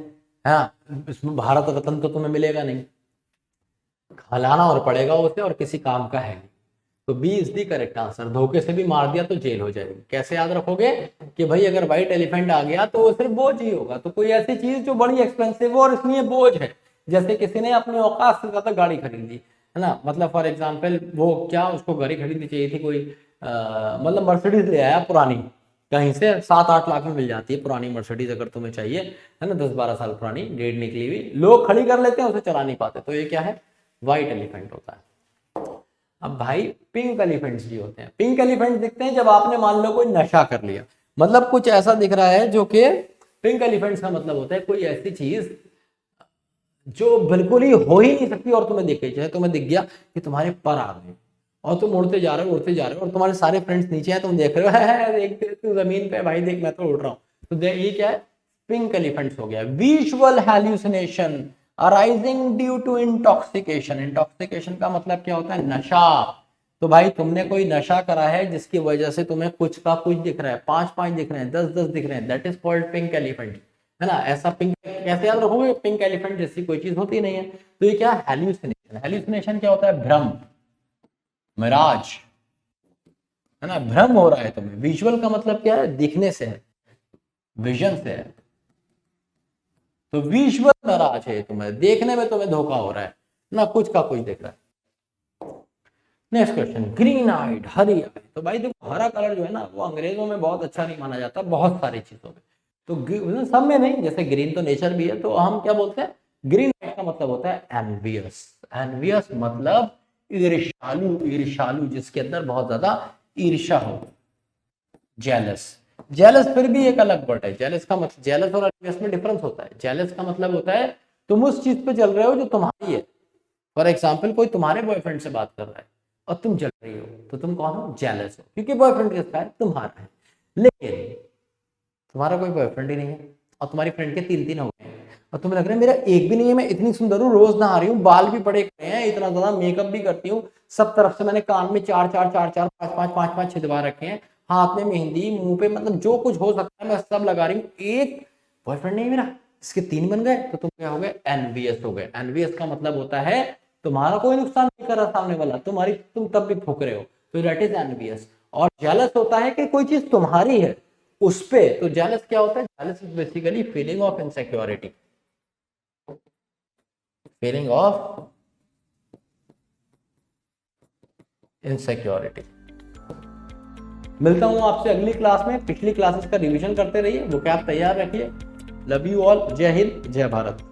हाँ, इसमें भारत रत्न तो तुम्हें मिलेगा नहीं, खिलाना और पड़ेगा उसे, और किसी काम का है नहीं। तो B is the correct answer. धोखे से भी मार दिया तो जेल हो जाएगी। कैसे याद रखोगे कि भाई अगर व्हाइट एलिफेंट आ गया तो वो सिर्फ बोझ ही होगा, तो कोई ऐसी चीज जो बड़ी एक्सपेंसिव हो और इसलिए बोझ है। जैसे किसी ने अपने औकात से ज्यादा गाड़ी खरीदी, है ना, मतलब फॉर एग्जाम्पल वो क्या, उसको गाड़ी खरीदनी चाहिए थी कोई, मतलब मर्सिडीज ले आया पुरानी, कहीं से 7-8 लाख में मिल जाती है पुरानी मर्सिडीज अगर तुम्हें चाहिए, है ना, 10-12 साल पुरानी, डेट निकली हुई, लोग खड़ी कर लेते हैं, उसे चला नहीं पाते। तो ये क्या है, व्हाइट एलिफेंट होता है। अब भाई पिंक एलिफेंट्स भी होते हैं। पिंक एलिफेंट दिखते हैं जब आपने मान लो कोई नशा कर लिया, मतलब कुछ ऐसा दिख रहा है जो कि पिंक एलिफेंट्स का मतलब होता है कोई ऐसी चीज जो बिल्कुल ही हो ही नहीं सकती और तुम्हें दिख गई। चाहे तुम्हें दिख गया कि तुम्हारे पर आ गए, और तुम उड़ते जा रहे हो और तुम्हारे सारे फ्रेंड्स नीचे हैं, तुम देख रहे हो है, देख तू जमीन पे, भाई देख मैं तो उड़ रहा हूँ। तो ये क्या है, पिंक एलिफेंट्स हो गया। Visual hallucination arising due to intoxication. Intoxication का मतलब क्या होता है, नशा। तो भाई तुमने कोई नशा करा है जिसकी वजह से तुम्हें कुछ का कुछ दिख रहा है, 5-5 दिख रहे हैं, 10-10 दिख रहे हैं, that is called pink elephant, है ना। ऐसा पिंक कैसे याद रखोगे, पिंक एलिफेंट जैसी कोई चीज होती नहीं है। तो ये क्या, हैल्यूसिनेशन। हैल्यूसिनेशन क्या होता है, भ्रम, मिराज, है ना, भ्रम हो रहा है तुम्हें। विजुअल का मतलब क्या है, दिखने से है, विजन से है। तो विजुअल मिराज है तुम्हें, देखने में तुम्हें धोखा हो रहा है ना, कुछ का कुछ दिख रहा है। नेक्स्ट क्वेश्चन, ग्रीन आइड, हरी आइड। तो भाई देखो हरा कलर जो है ना वो अंग्रेजों में बहुत अच्छा नहीं माना जाता, बहुत सारी चीजों में। तो सब में नहीं, जैसे ग्रीन तो नेचर भी है, तो हम क्या बोलते हैं, ग्रीन आइड का मतलब होता है एनवियस। एनवियस मतलब ईर्ष्यालु, ईर्ष्यालु जिसके अंदर बहुत ज्यादा ईर्ष्या हो। जेलस, जेलस फिर भी एक अलग वर्ड है। जेलस का मतलब, जेलस और एनवियस में डिफरेंस होता है। जेलस का मतलब होता है तुम उस चीज पे चल रहे हो जो तुम्हारी है। फॉर एग्जाम्पल कोई तुम्हारे बॉयफ्रेंड से बात कर रहा है और तुम जल रही हो, तो तुम कौन हो, जेलस हो, क्योंकि बॉयफ्रेंड किसका है, तुम्हारा है। लेकिन तुम्हारा कोई बॉयफ्रेंड ही नहीं है और तुम्हारी फ्रेंड के 3-3 हो गए और तुम्हें लग रहा है मेरा एक भी नहीं है, मैं इतनी सुंदर हूँ, रोज नहा रही हूँ, बाल भी बड़े खड़े हैं, इतना ज्यादा मेकअप भी करती हूँ, सब तरफ से मैंने कान में 4-4, 4-4, 5-5, 5-5 छिदवा रखे हैं, हाथ में मेहंदी, मुंह पे, मतलब जो कुछ हो सकता है मैं सब लगा रही हूँ, एक बॉयफ्रेंड नहीं मेरा, इसके 3 बन गए, तो तुम क्या हो गए, एनवियस हो गए। एनवियस का मतलब होता है तुम्हारा कोई नुकसान नहीं कर रहा सामने वाला, तुम तब भी फूक रहे हो, तो दैट इज एनवियस। और जेलस होता है कि कोई चीज तुम्हारी है उस पे, तो जेलस क्या होता है, jealous is basically feeling of insecurity, feeling of insecurity. मिलता हूं आपसे अगली क्लास में, पिछली क्लासेस का रिवीजन करते रहिए, वो क्या आप तैयार रखिए। लव यू ऑल, जय हिंद, जय भारत।